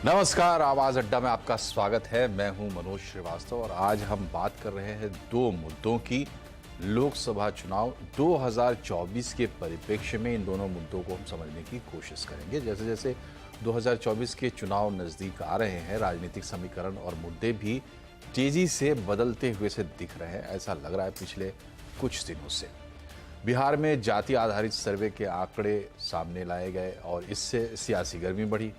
नमस्कार, आवाज अड्डा में आपका स्वागत है। मैं हूं मनोज श्रीवास्तव और आज हम बात कर रहे हैं दो मुद्दों की। लोकसभा चुनाव 2024 के परिप्रेक्ष्य में इन दोनों मुद्दों को हम समझने की कोशिश करेंगे। जैसे जैसे 2024 के चुनाव नजदीक आ रहे हैं, राजनीतिक समीकरण और मुद्दे भी तेजी से बदलते हुए से दिख रहे हैं। ऐसा लग रहा है पिछले कुछ दिनों से बिहार में जाति आधारित सर्वे के आंकड़े सामने लाए गए और इससे सियासी गर्मी बढ़ी।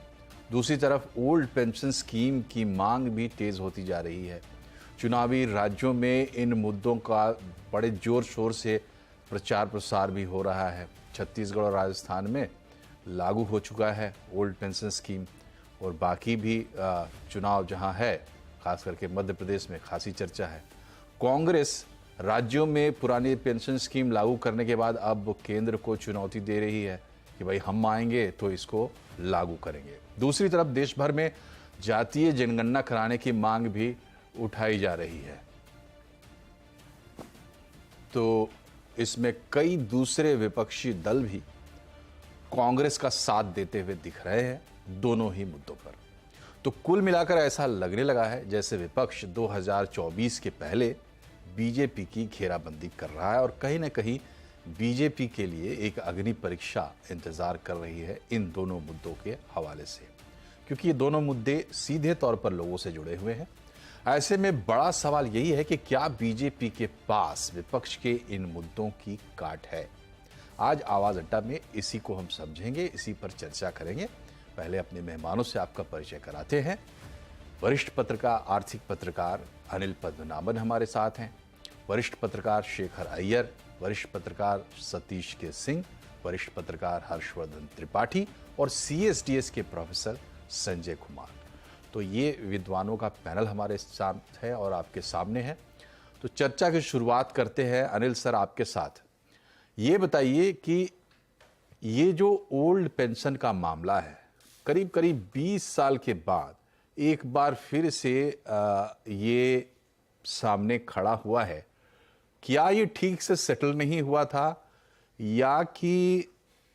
दूसरी तरफ ओल्ड पेंशन स्कीम की मांग भी तेज होती जा रही है। चुनावी राज्यों में इन मुद्दों का बड़े जोर शोर से प्रचार प्रसार भी हो रहा है। छत्तीसगढ़ और राजस्थान में लागू हो चुका है ओल्ड पेंशन स्कीम और बाकी भी चुनाव जहां है, खास करके मध्य प्रदेश में खासी चर्चा है। कांग्रेस राज्यों में पुरानी पेंशन स्कीम लागू करने के बाद अब केंद्र को चुनौती दे रही है कि भाई हम आएंगे तो इसको लागू करेंगे। दूसरी तरफ देश भर में जातीय जनगणना कराने की मांग भी उठाई जा रही है। तो इसमें कई दूसरे विपक्षी दल भी कांग्रेस का साथ देते हुए दिख रहे हैं दोनों ही मुद्दों पर। तो कुल मिलाकर ऐसा लगने लगा है जैसे विपक्ष 2024 के पहले बीजेपी की घेराबंदी कर रहा है और कहीं ना कहीं बीजेपी के लिए एक अग्नि परीक्षा इंतजार कर रही है इन दोनों मुद्दों के हवाले से, क्योंकि ये दोनों मुद्दे सीधे तौर पर लोगों से जुड़े हुए हैं। ऐसे में बड़ा सवाल यही है कि क्या बीजेपी के पास विपक्ष के इन मुद्दों की काट है। आज आवाज अड्डा में इसी को हम समझेंगे, इसी पर चर्चा करेंगे। पहले अपने मेहमानों से आपका परिचय कराते हैं। वरिष्ठ पत्रकार, आर्थिक पत्रकार अनिल पद्मनाभन हमारे साथ हैं। वरिष्ठ पत्रकार शेखर अय्यर, वरिष्ठ पत्रकार सतीश के सिंह, वरिष्ठ पत्रकार हर्षवर्धन त्रिपाठी और सीएसडीएस के प्रोफेसर संजय कुमार। तो ये विद्वानों का पैनल हमारे साथ है और आपके सामने है। तो चर्चा की शुरुआत करते हैं। अनिल सर, आपके साथ ये बताइए कि ये जो ओल्ड पेंशन का मामला है, करीब करीब 20 साल के बाद एक बार फिर से ये सामने खड़ा हुआ है। क्या ये ठीक से सेटल नहीं हुआ था या कि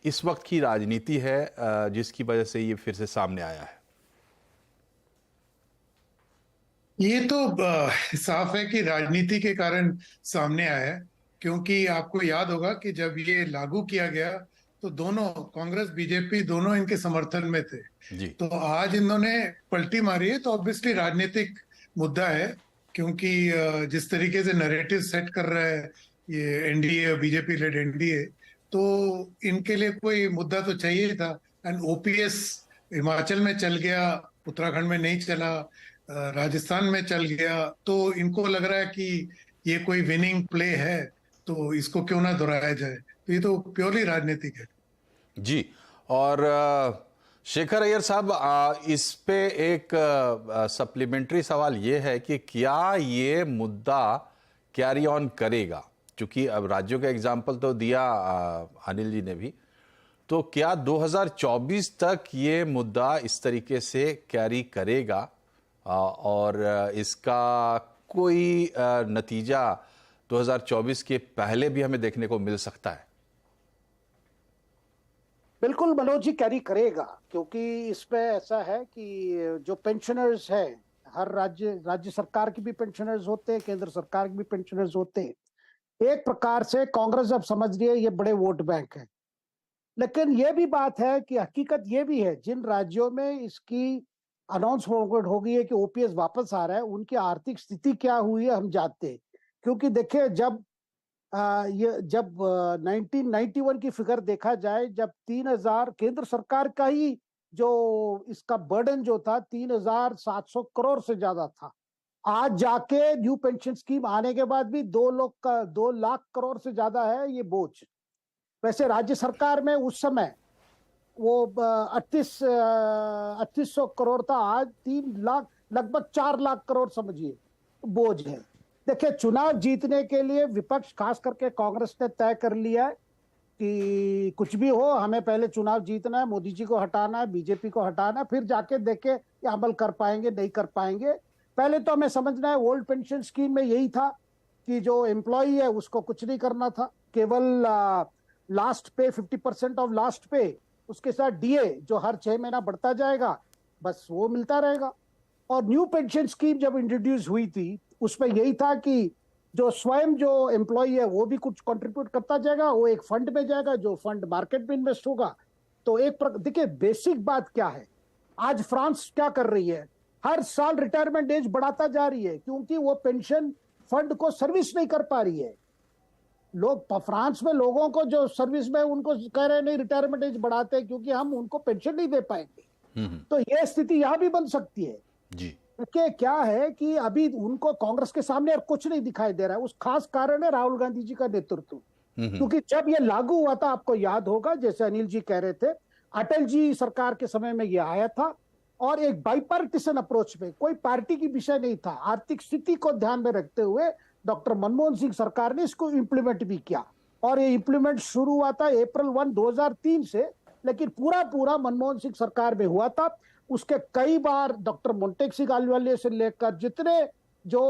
इस वक्त की राजनीति है जिसकी वजह से ये फिर से सामने आया है? ये तो साफ है कि राजनीति के कारण सामने आया है, क्योंकि आपको याद होगा कि जब ये लागू किया गया तो दोनों, कांग्रेस बीजेपी दोनों इनके समर्थन में थे। जी। तो आज इन्होंने पलटी मारी है, तो ऑब्वियसली राजनीतिक मुद्दा है, क्योंकि जिस तरीके से नैरेटिव सेट कर रहा है ये एनडीए, बीजेपी लेड एनडीए, तो इनके लिए कोई मुद्दा तो चाहिए ही था। एंड ओपीएस हिमाचल में चल गया, उत्तराखंड में नहीं चला, राजस्थान में चल गया, तो इनको लग रहा है कि ये कोई विनिंग प्ले है, तो इसको क्यों ना दोहराया जाए। तो ये तो प्योरली राजनीतिक है। जी। और शेखर अय्यर साहब, इस पे एक सप्लीमेंट्री सवाल ये है कि क्या ये मुद्दा कैरी ऑन करेगा? क्योंकि अब राज्यों का एग्जाम्पल तो दिया अनिल जी ने भी, तो क्या 2024 तक ये मुद्दा इस तरीके से कैरी करेगा और इसका कोई नतीजा 2024 के पहले भी हमें देखने को मिल सकता है? बिल्कुल मनोज जी, कैरी करेगा, क्योंकि इसमें ऐसा है कि जो पेंशनर्स हैं, हर राज्य सरकार की भी पेंशनर्स होते हैं, केंद्र सरकार के भी पेंशनर्स होते हैं। एक प्रकार से कांग्रेस अब समझ रही है ये बड़े वोट बैंक है। लेकिन ये भी बात है कि हकीकत ये भी है, जिन राज्यों में इसकी अनाउंसमेंट हो गई है कि ओपीएस वापस आ रहा है, उनकी आर्थिक स्थिति क्या हुई है हम जानते हैं। क्योंकि देखिए, ये जब 1991 की फिगर देखा जाए, जब 3000 केंद्र सरकार का ही जो इसका बर्डन जो था 3700 करोड़ से ज्यादा था। आज जाके न्यू पेंशन स्कीम आने के बाद भी 2 लाख करोड़ से ज्यादा है ये बोझ। वैसे राज्य सरकार में उस समय वो 3800 करोड़ था, आज 3 लाख, लगभग 4 लाख करोड़ समझिए बोझ है। देखिए, चुनाव जीतने के लिए विपक्ष, खास करके कांग्रेस ने तय कर लिया है कि कुछ भी हो, हमें पहले चुनाव जीतना है, मोदी जी को हटाना है, बीजेपी को हटाना है, फिर जाके देखे ये अमल कर पाएंगे नहीं कर पाएंगे। पहले तो हमें समझना है, ओल्ड पेंशन स्कीम में यही था कि जो एम्प्लॉई है उसको कुछ नहीं करना था, केवल लास्ट पे 50% ऑफ लास्ट पे, उसके साथ डीए जो हर 6 महीना बढ़ता जाएगा, बस वो मिलता रहेगा। और न्यू पेंशन स्कीम जब इंट्रोड्यूस हुई थी उसमें यही था कि जो स्वयं जो एम्प्लॉय है वो भी कुछ कंट्रीब्यूट करता जाएगा, वो एक फंड में जाएगा, जो फंड मार्केट में इन्वेस्ट होगा। तो देखिए बेसिक बात क्या है, आज फ्रांस क्या कर रही है, हर साल रिटायरमेंट एज बढ़ाता जा रही है क्योंकि वो पेंशन फंड को सर्विस नहीं कर पा रही है। लोग फ्रांस में लोगों को जो सर्विस में उनको कह रहे हैं नहीं रिटायरमेंट एज बढ़ाते हैं क्योंकि हम उनको पेंशन नहीं दे पाएंगे। तो यह स्थिति यहां भी बन सकती है जी। कि क्या है कि अभी उनको कांग्रेस के सामने और कुछ नहीं दिखाई दे रहा है। उस खास कारण है राहुल गांधी जी का नेतृत्व। क्योंकि जब ये लागू हुआ था, आपको याद होगा, जैसे अनिल जी कह रहे थे, अटल जी सरकार के समय में ये आया था और एक बाइपार्टिसन अप्रोच में, कोई पार्टी की विषय नहीं था, आर्थिक स्थिति को ध्यान में रखते हुए डॉक्टर मनमोहन सिंह सरकार ने इसको इंप्लीमेंट भी किया। और ये इंप्लीमेंट शुरू हुआ था अप्रैल 1, 2003 से, लेकिन पूरा मनमोहन सिंह सरकार में हुआ था। उसके कई बार डॉक्टर मोंटेक सिंह अहलुवालिया से लेकर जितने जो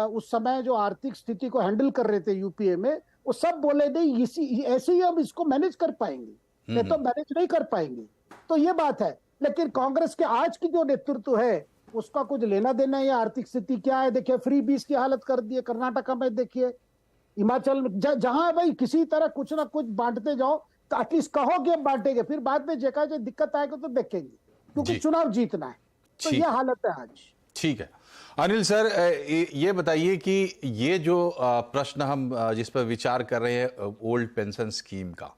उस समय जो आर्थिक स्थिति को हैंडल कर रहे थे यूपीए में, वो सब बोले नहीं ऐसे ही हम इसको मैनेज कर पाएंगे, नहीं तो मैनेज नहीं कर पाएंगे। तो ये बात है। लेकिन कांग्रेस के आज की जो नेतृत्व है उसका कुछ लेना देना है आर्थिक स्थिति क्या है। देखिए फ्री बीस की हालत कर दी है कर्नाटका में, देखिए हिमाचल में, जहां भाई किसी तरह कुछ ना कुछ बांटते जाओ तो एटलीस्ट कहो कि हम बांटेंगे, फिर बाद में जेका जो दिक्कत आएगा तो देखेंगे, क्योंकि चुनाव जीतना है। तो ये हालत है आज। ठीक है अनिल सर, ये बताइए कि ये जो प्रश्न हम जिस पर विचार कर रहे हैं ओल्ड पेंशन स्कीम का,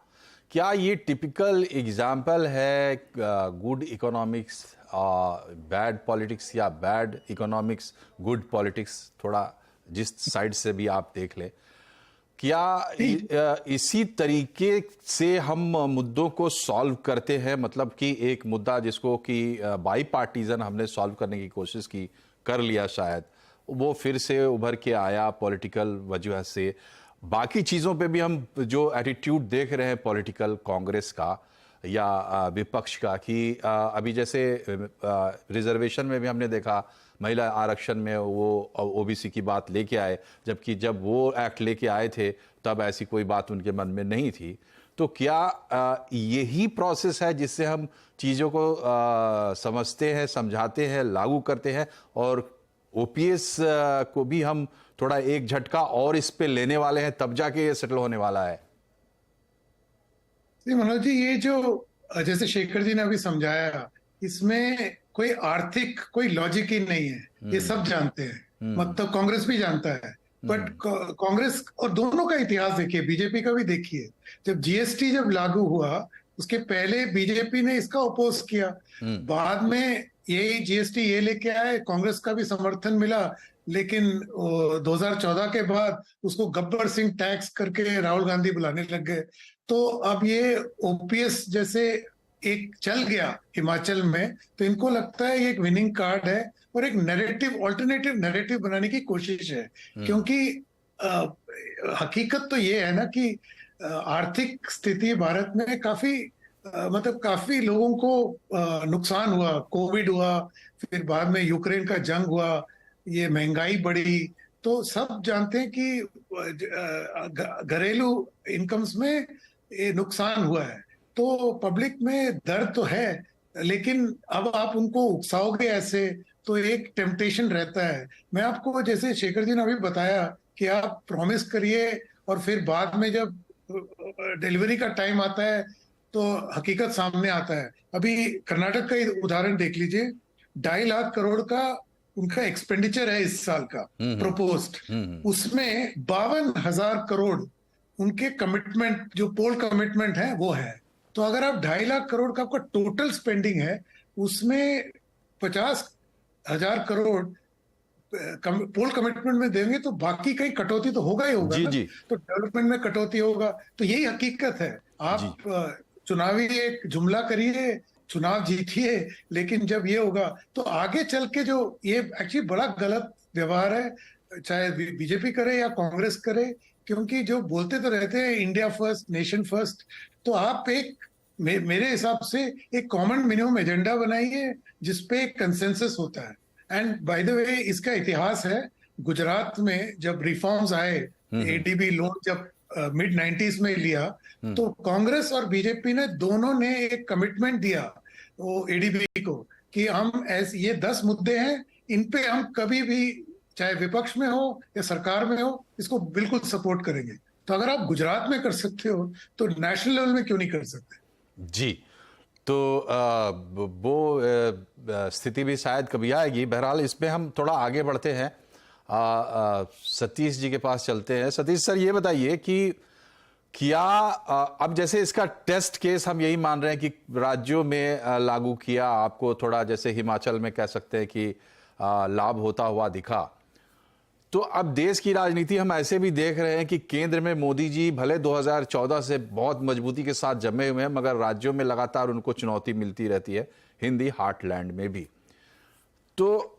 क्या ये टिपिकल एग्जाम्पल है गुड इकोनॉमिक्स बैड पॉलिटिक्स या बैड इकोनॉमिक्स गुड पॉलिटिक्स, थोड़ा जिस साइड से भी आप देख लें, क्या इसी तरीके से हम मुद्दों को सॉल्व करते हैं? मतलब कि एक मुद्दा जिसको कि बाई पार्टीजन हमने सॉल्व करने की कोशिश की, कर लिया, शायद वो फिर से उभर के आया पॉलिटिकल वजह से। बाकी चीज़ों पे भी हम जो एटीट्यूड देख रहे हैं पॉलिटिकल कांग्रेस का या विपक्ष का, कि अभी जैसे रिजर्वेशन में भी हमने देखा, महिला आरक्षण में वो ओबीसी की बात लेके आए, जबकि जब वो एक्ट लेके आए थे तब ऐसी कोई बात उनके मन में नहीं थी। तो क्या यही प्रोसेस है जिससे हम चीज़ों को समझते हैं, समझाते हैं, लागू करते हैं, और ओपीएस को भी हम थोड़ा एक झटका और इस पे लेने वाले हैं, तब जाके ये सेटल होने वाला है? मनोज जी, ये जो जैसे शेखर जी ने अभी समझाया, इसमें कोई आर्थिक कोई लॉजिक ही नहीं है, ये सब जानते हैं, मतलब कांग्रेस भी जानता है। बट कांग्रेस और दोनों का इतिहास देखिए, बीजेपी का भी देखिए, जब जीएसटी जब लागू हुआ उसके पहले बीजेपी ने इसका अपोज किया, बाद में ये जीएसटी ये लेके आए, कांग्रेस का भी समर्थन मिला, लेकिन 2014 के बाद उसको गब्बर सिंह टैक्स करके राहुल गांधी बुलाने लग गए। तो अब ये ओपीएस जैसे एक चल गया हिमाचल में, तो इनको लगता है ये एक विनिंग कार्ड है और एक नैरेटिव, ऑल्टरनेटिव नैरेटिव बनाने की कोशिश है। क्योंकि हकीकत तो ये है ना कि आर्थिक स्थिति भारत में काफी मतलब काफी लोगों को नुकसान हुआ, कोविड हुआ, फिर बाद में यूक्रेन का जंग हुआ, ये महंगाई बढ़ी, तो सब जानते हैं कि घरेलू इनकम्स में ये नुकसान हुआ है। तो पब्लिक में दर्द तो है, लेकिन अब आप उनको उकसाओगे ऐसे तो एक टेम्पटेशन रहता है। मैं आपको जैसे शेखर जी ने अभी बताया कि आप प्रॉमिस करिए और फिर बाद में जब डिलीवरी का टाइम आता है तो हकीकत सामने आता है। अभी कर्नाटक का उदाहरण देख लीजिए, 2.5 लाख करोड़ का उनका एक्सपेंडिचर है इस साल का प्रोपोज्ड, उसमें 52,000 करोड़ उनके कमिटमेंट, जो पोल कमिटमेंट है वो है। तो अगर आप 2.5 लाख करोड़ का आपका टोटल स्पेंडिंग है, उसमें 50,000 करोड़ पोल कमिटमेंट में देंगे तो बाकी कहीं कटौती तो होगा ही होगा, जी। तो डेवलपमेंट में कटौती होगा। तो यही हकीकत है। आप चुनावी एक जुमला करिए, चुनाव जीतिए, लेकिन जब ये होगा तो आगे चल के जो ये एक्चुअली बड़ा गलत व्यवहार है, चाहे बीजेपी करे या कांग्रेस करे, क्योंकि जो बोलते तो रहते हैं इंडिया फर्स्ट, नेशन फर्स्ट, तो आप एक मेरे हिसाब से एक कॉमन मिनिमम एजेंडा बनाइए जिसपे एक कंसेंसस होता है। एंड बाय द वे, इसका इतिहास है, गुजरात में जब रिफॉर्म्स आए, एडीबी लोन जब मिड 90s में लिया, तो कांग्रेस और बीजेपी ने दोनों ने एक कमिटमेंट दिया वो एडीबी को कि हम ऐसे ये 10 मुद्दे हैं, इन पे हम कभी भी चाहे विपक्ष में हो या सरकार में हो इसको बिल्कुल सपोर्ट करेंगे। तो अगर आप गुजरात में कर सकते हो तो नेशनल लेवल में क्यों नहीं कर सकते? जी, तो वो स्थिति भी शायद कभी आएगी। बहरहाल इसमें हम थोड़ा आगे बढ़ते हैं, सतीश जी के पास चलते हैं। सतीश सर, ये बताइए कि क्या अब जैसे इसका टेस्ट केस हम यही मान रहे हैं कि राज्यों में लागू किया, आपको थोड़ा जैसे हिमाचल में कह सकते हैं कि लाभ होता हुआ दिखा, तो अब देश की राजनीति हम ऐसे भी देख रहे हैं कि केंद्र में मोदी जी भले 2014 से बहुत मजबूती के साथ जमे हुए हैं, मगर राज्यों में लगातार उनको चुनौती मिलती रहती है, हिंदी हार्टलैंड में भी। तो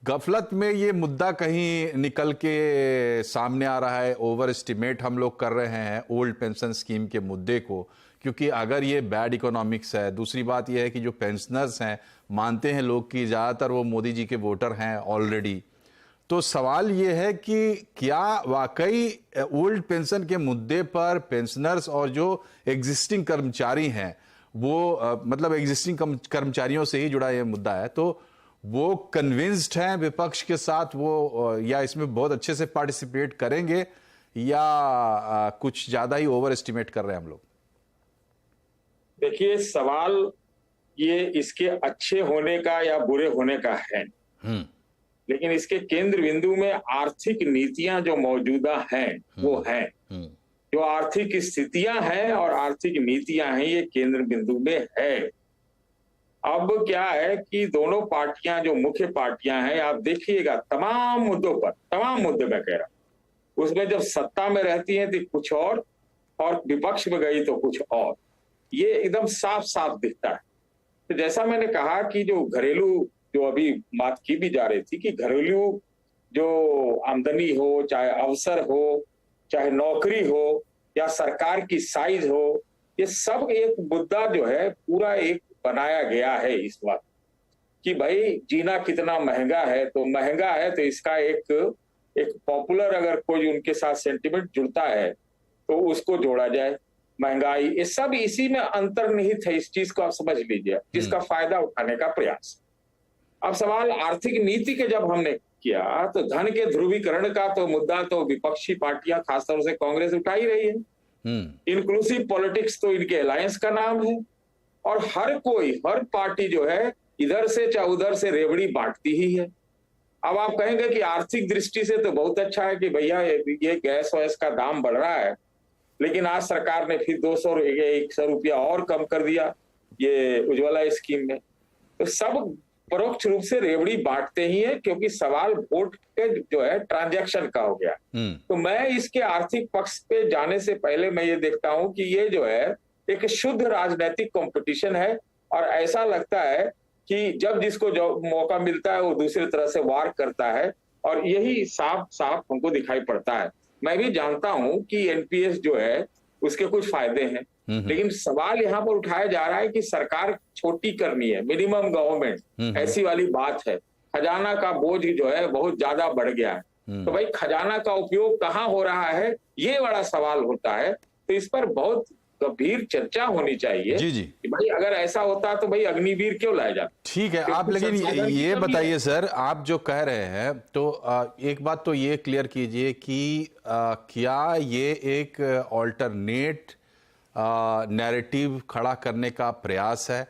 गफलत में ये मुद्दा कहीं निकल के सामने आ रहा है, ओवर एस्टिमेट हम लोग कर रहे हैं ओल्ड पेंशन स्कीम के मुद्दे को, क्योंकि अगर ये बैड इकोनॉमिक्स है। दूसरी बात ये है कि जो पेंशनर्स हैं, मानते हैं लोग कि ज़्यादातर वो मोदी जी के वोटर हैं ऑलरेडी। तो सवाल ये है कि क्या वाकई ओल्ड पेंशन के मुद्दे पर पेंशनर्स और जो एग्जिस्टिंग कर्मचारी हैं वो मतलब एग्जिस्टिंग कर्मचारियों से ही जुड़ा ये मुद्दा है, तो वो कन्विंस्ड हैं विपक्ष के साथ, वो या इसमें बहुत अच्छे से पार्टिसिपेट करेंगे, या कुछ ज्यादा ही ओवर एस्टिमेट कर रहे हैं हम लोग? देखिए, सवाल ये इसके अच्छे होने का या बुरे होने का है, लेकिन इसके केंद्र बिंदु में आर्थिक नीतियां जो मौजूदा हैं वो हैं। जो आर्थिक स्थितियां हैं और आर्थिक नीतियां हैं, ये केंद्र बिंदु में है। अब क्या है कि दोनों पार्टियां जो मुख्य पार्टियां हैं, आप देखिएगा तमाम मुद्दों पर, तमाम मुद्दे मैं कह रहा हूं, उसमें जब सत्ता में रहती हैं तो कुछ और विपक्ष में गई तो कुछ और, ये एकदम साफ साफ दिखता है। तो जैसा मैंने कहा कि जो घरेलू, जो अभी बात की भी जा रही थी कि घरेलू जो आमदनी हो, चाहे अवसर हो, चाहे नौकरी हो या सरकार की साइज हो, ये सब एक मुद्दा जो है पूरा एक बनाया गया है इस वक्त कि भाई जीना कितना महंगा है, तो महंगा है तो इसका एक पॉपुलर अगर कोई उनके साथ सेंटिमेंट जुड़ता है तो उसको जोड़ा जाए। महंगाई, ये सब इसी में अंतर्निहित है, इस चीज को आप समझ लीजिए, जिसका फायदा उठाने का प्रयास। अब सवाल आर्थिक नीति के जब हमने किया तो धन के ध्रुवीकरण का तो मुद्दा तो विपक्षी पार्टियां खासतौर से कांग्रेस उठा ही रही है। इंक्लूसिव पॉलिटिक्स तो इनके अलायंस का नाम है, और हर कोई, हर पार्टी जो है इधर से चाहे उधर से रेवड़ी बांटती ही है। अब आप कहेंगे कि आर्थिक दृष्टि से तो बहुत अच्छा है कि भैया ये गैस वैस का दाम बढ़ रहा है, लेकिन आज सरकार ने फिर 100 रुपया और कम कर दिया ये उज्ज्वला स्कीम में। तो सब परोक्ष रूप से रेवड़ी बांटते ही है, क्योंकि सवाल वोट के जो है ट्रांजैक्शन का हो गया। तो मैं इसके आर्थिक पक्ष पे जाने से पहले मैं ये देखता हूं कि ये जो है एक शुद्ध राजनीतिक कंपटीशन है, और ऐसा लगता है कि जब जिसको जो मौका मिलता है वो दूसरी तरह से वार करता है, और यही साफ साफ हमको दिखाई पड़ता है। मैं भी जानता हूं कि एनपीएस जो है उसके कुछ फायदे हैं, लेकिन सवाल यहाँ पर उठाया जा रहा है कि सरकार छोटी करनी है, मिनिमम गवर्नमेंट, ऐसी वाली बात है। खजाना का बोझ जो है बहुत ज्यादा बढ़ गया है, तो भाई खजाना का उपयोग कहाँ हो रहा है, ये बड़ा सवाल होता है। तो इस पर बहुत गंभीर चर्चा होनी चाहिए। जी जी, कि भाई अगर ऐसा होता तो भाई अग्निवीर क्यों लाया जाता? ठीक है। आप लेकिन ये बताइए सर, आप जो कह रहे हैं तो एक बात तो ये क्लियर कीजिए कि क्या ये एक ऑल्टरनेट नैरेटिव खड़ा करने का प्रयास है,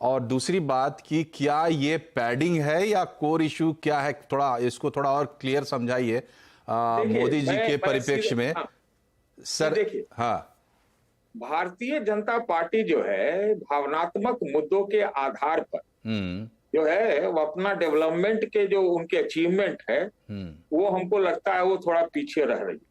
और दूसरी बात कि क्या ये पैडिंग है या कोर इशू क्या है, थोड़ा इसको थोड़ा और क्लियर समझाइए मोदी जी के परिप्रेक्ष्य में। सर देखिए, हाँ, भारतीय जनता पार्टी जो है भावनात्मक मुद्दों के आधार पर जो है वो अपना डेवलपमेंट के जो उनके अचीवमेंट है वो हमको लगता है वो थोड़ा पीछे रह रही है।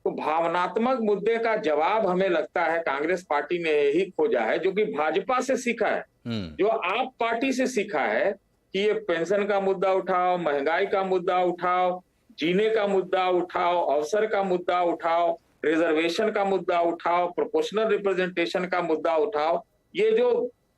तो भावनात्मक मुद्दे का जवाब हमें लगता है कांग्रेस पार्टी ने यही खोजा है, जो कि भाजपा से सीखा है, जो आप पार्टी से सीखा है कि ये पेंशन का मुद्दा उठाओ, महंगाई का मुद्दा उठाओ, जीने का मुद्दा उठाओ, अवसर का मुद्दा उठाओ, रिजर्वेशन का मुद्दा उठाओ, प्रोपोर्शनल रिप्रेजेंटेशन का मुद्दा उठाओ। ये जो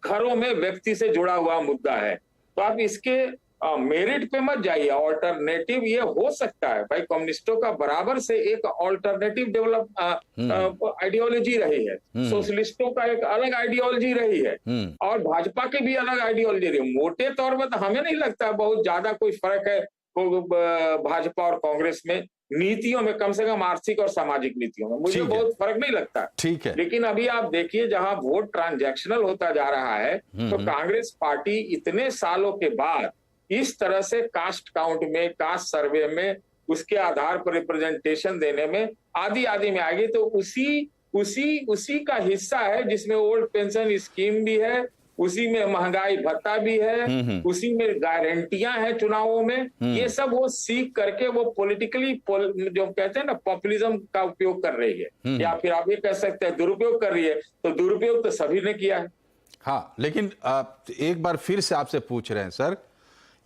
घरों में व्यक्ति से जुड़ा हुआ मुद्दा है, तो आप इसके मेरिट पे मत जाइए, ऑल्टरनेटिव ये हो सकता है भाई, कम्युनिस्टों का बराबर से एक ऑल्टरनेटिव डेवलप आइडियोलॉजी रही है, सोशलिस्टों का एक अलग आइडियोलॉजी रही है, और भाजपा की भी अलग आइडियोलॉजी रही है। मोटे तौर पर तो हमें नहीं लगता बहुत ज्यादा कोई फर्क है भाजपा और कांग्रेस में, नीतियों में, कम से कम आर्थिक और सामाजिक नीतियों में मुझे बहुत फर्क नहीं लगता। ठीक है, लेकिन अभी आप देखिए जहां वोट ट्रांजैक्शनल होता जा रहा है, तो कांग्रेस पार्टी इतने सालों के बाद इस तरह से कास्ट काउंट में, कास्ट सर्वे में, उसके आधार पर रिप्रेजेंटेशन देने में आदि आदि में आएगी, तो उसी का हिस्सा है जिसमें ओल्ड पेंशन स्कीम भी है, उसी में महंगाई भत्ता भी है, उसी में गारंटियां हैं चुनावों में। ये सब वो सीख करके वो पॉलिटिकली जो कहते हैं ना पॉपुलिज्म का उपयोग कर रही है, या फिर आप ये कह सकते हैं दुरुपयोग कर रही है। तो दुरुपयोग तो सभी ने किया है। हाँ, लेकिन एक बार फिर से आपसे पूछ रहे हैं सर,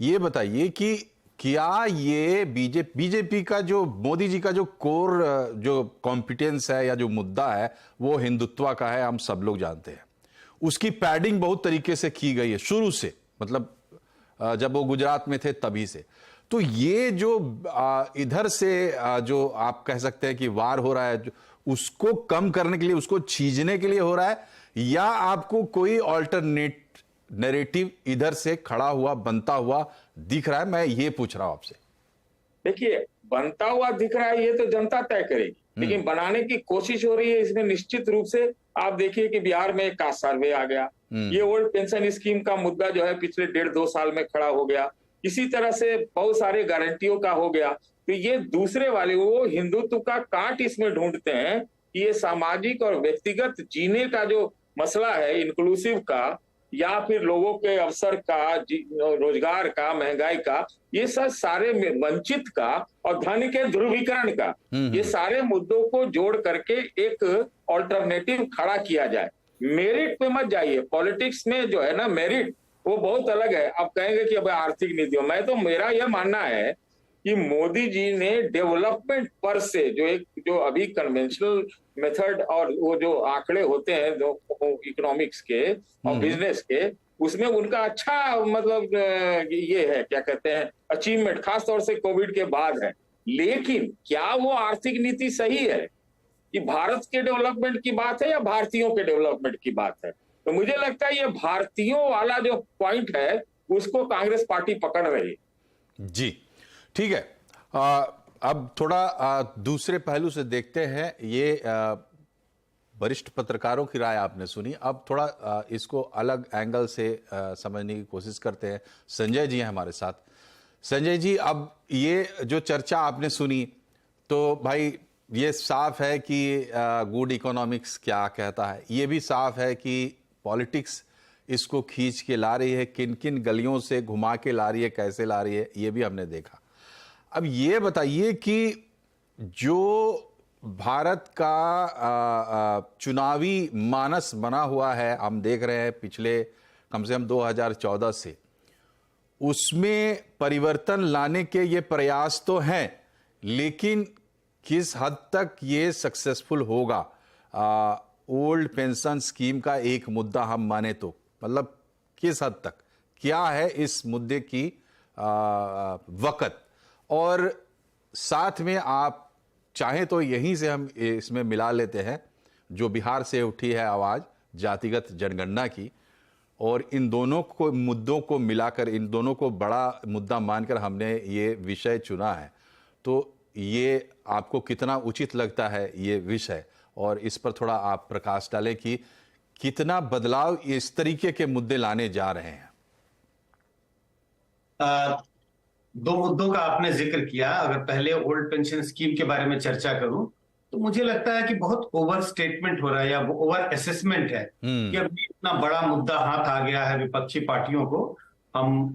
ये बताइए कि क्या ये बीजेपी का जो मोदी जी का जो कोर जो कॉम्पिटेंस है या जो मुद्दा है वो हिंदुत्व का है, हम सब लोग जानते हैं। उसकी पैडिंग बहुत तरीके से की गई है शुरू से, मतलब जब वो गुजरात में थे तभी से। तो ये जो इधर से जो आप कह सकते हैं कि वार हो रहा है, उसको कम करने के लिए, उसको छीजने के लिए हो रहा है, या आपको कोई ऑल्टरनेट नैरेटिव इधर से खड़ा हुआ बनता हुआ दिख रहा है? मैं ये पूछ रहा हूं आपसे। देखिए, बनता हुआ दिख रहा है ये तो जनता तय करेगी, लेकिन बनाने की कोशिश हो रही है इसमें निश्चित रूप से। आप देखिए कि बिहार में एक कास्ट सर्वे आ गया, ये ओल्ड पेंशन स्कीम का मुद्दा जो है पिछले 1.5-2 साल में खड़ा हो गया, इसी तरह से बहुत सारे गारंटियों का हो गया। तो ये दूसरे वाले वो हिंदुत्व का काट इसमें ढूंढते हैं कि ये सामाजिक और व्यक्तिगत जीने का जो मसला है, इंक्लूसिव का, या फिर लोगों के अवसर का, रोजगार का, महंगाई का, ये सब सारे वंचित का और धन के ध्रुवीकरण का, ये सारे मुद्दों को जोड़ करके एक ऑल्टरनेटिव खड़ा किया जाए। मेरिट पे मत जाइए। पॉलिटिक्स में जो है ना मेरिट, वो बहुत अलग है। आप कहेंगे कि अब आर्थिक नीतियों में, तो मेरा यह मानना है कि मोदी जी ने डेवलपमेंट पर से जो अभी कन्वेंशनल मेथड और वो जो आंकड़े होते हैं जो इकोनॉमिक्स के और बिजनेस के, उसमें उनका अच्छा मतलब ये है, क्या कहते हैं, अचीवमेंट, खास तौर से कोविड के बाद है। लेकिन क्या वो आर्थिक नीति सही है? कि भारत के डेवलपमेंट की बात है या भारतीयों के डेवलपमेंट की बात है? तो मुझे लगता है ये भारतीयों वाला जो पॉइंट है उसको कांग्रेस पार्टी पकड़ रही है। जी, ठीक है। अब थोड़ा दूसरे पहलू से देखते हैं। ये वरिष्ठ पत्रकारों की राय आपने सुनी, अब थोड़ा इसको अलग एंगल से समझने की कोशिश करते हैं। संजय जी हैं हमारे साथ। संजय जी, अब ये जो चर्चा आपने सुनी, तो भाई ये साफ है कि गुड इकोनॉमिक्स क्या कहता है, ये भी साफ है कि पॉलिटिक्स इसको खींच के ला रही है, किन किन गलियों से घुमा के ला रही है, कैसे ला रही है, ये भी हमने देखा। अब ये बताइए कि जो भारत का चुनावी मानस बना हुआ है, हम देख रहे हैं पिछले कम से कम 2014 से, उसमें परिवर्तन लाने के ये प्रयास तो हैं, लेकिन किस हद तक ये सक्सेसफुल होगा? ओल्ड पेंशन स्कीम का एक मुद्दा हम माने तो, मतलब किस हद तक, क्या है इस मुद्दे की वक़्त? और साथ में आप चाहें तो यहीं से हम इसमें मिला लेते हैं जो बिहार से उठी है आवाज़ जातिगत जनगणना की, और इन दोनों को मुद्दों को मिलाकर, इन दोनों को बड़ा मुद्दा मानकर हमने ये विषय चुना है। तो ये आपको कितना उचित लगता है ये विषय, और इस पर थोड़ा आप प्रकाश डालें कि कितना बदलाव इस तरीके के मुद्दे लाने जा रहे हैं? दो मुद्दों का आपने जिक्र किया। अगर पहले ओल्ड पेंशन स्कीम के बारे में चर्चा करूं तो मुझे लगता है कि बहुत ओवर स्टेटमेंट हो रहा है या वो ओवर असेसमेंट है कि अभी इतना बड़ा मुद्दा हाथ आ गया है विपक्षी पार्टियों को। हम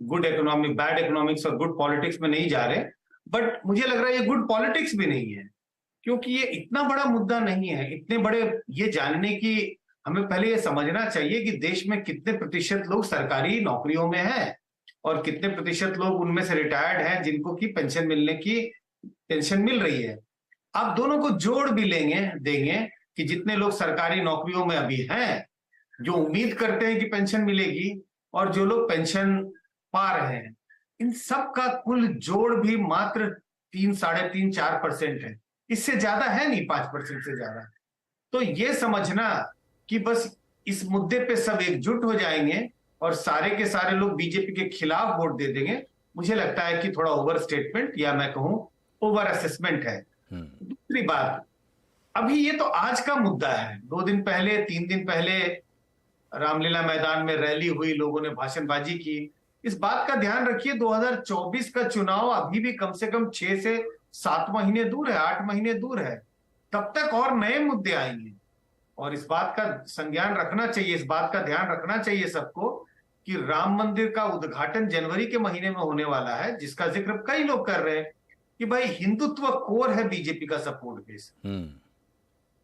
गुड इकोनॉमिक, बैड इकोनॉमिक्स और गुड पॉलिटिक्स में नहीं जा रहे, बट मुझे लग रहा है ये गुड पॉलिटिक्स भी नहीं है, क्योंकि ये इतना बड़ा मुद्दा नहीं है। इतने बड़े, ये जानने की हमें पहले ये समझना चाहिए कि देश में कितने प्रतिशत लोग सरकारी नौकरियों में हैं और कितने प्रतिशत लोग उनमें से रिटायर्ड हैं जिनको की पेंशन मिल रही है। आप दोनों को जोड़ भी देंगे कि जितने लोग सरकारी नौकरियों में अभी हैं, जो उम्मीद करते हैं कि पेंशन मिलेगी, और जो लोग पेंशन पा रहे हैं, इन सब का कुल जोड़ भी मात्र 3, 3.5, 4% है। इससे ज्यादा है नहीं, 5% से ज्यादा। तो ये समझना कि बस इस मुद्दे पे सब एकजुट हो जाएंगे और सारे के सारे लोग बीजेपी के खिलाफ वोट दे देंगे, मुझे लगता है कि थोड़ा ओवर स्टेटमेंट या मैं कहूं ओवर असेसमेंट है। दूसरी बात, अभी ये तो आज का मुद्दा है। 2 दिन पहले, 3 दिन पहले रामलीला मैदान में रैली हुई, लोगों ने भाषणबाजी की। इस बात का ध्यान रखिए, 2024 का चुनाव अभी भी कम से कम 6 से 7 महीने दूर है, 8 महीने दूर है। तब तक और नए मुद्दे आएंगे और इस बात का संज्ञान रखना चाहिए, इस बात का ध्यान रखना चाहिए सबको कि राम मंदिर का उद्घाटन जनवरी के महीने में होने वाला है, जिसका जिक्र कई लोग कर रहे हैं कि भाई हिंदुत्व कोर है बीजेपी का सपोर्ट बेस।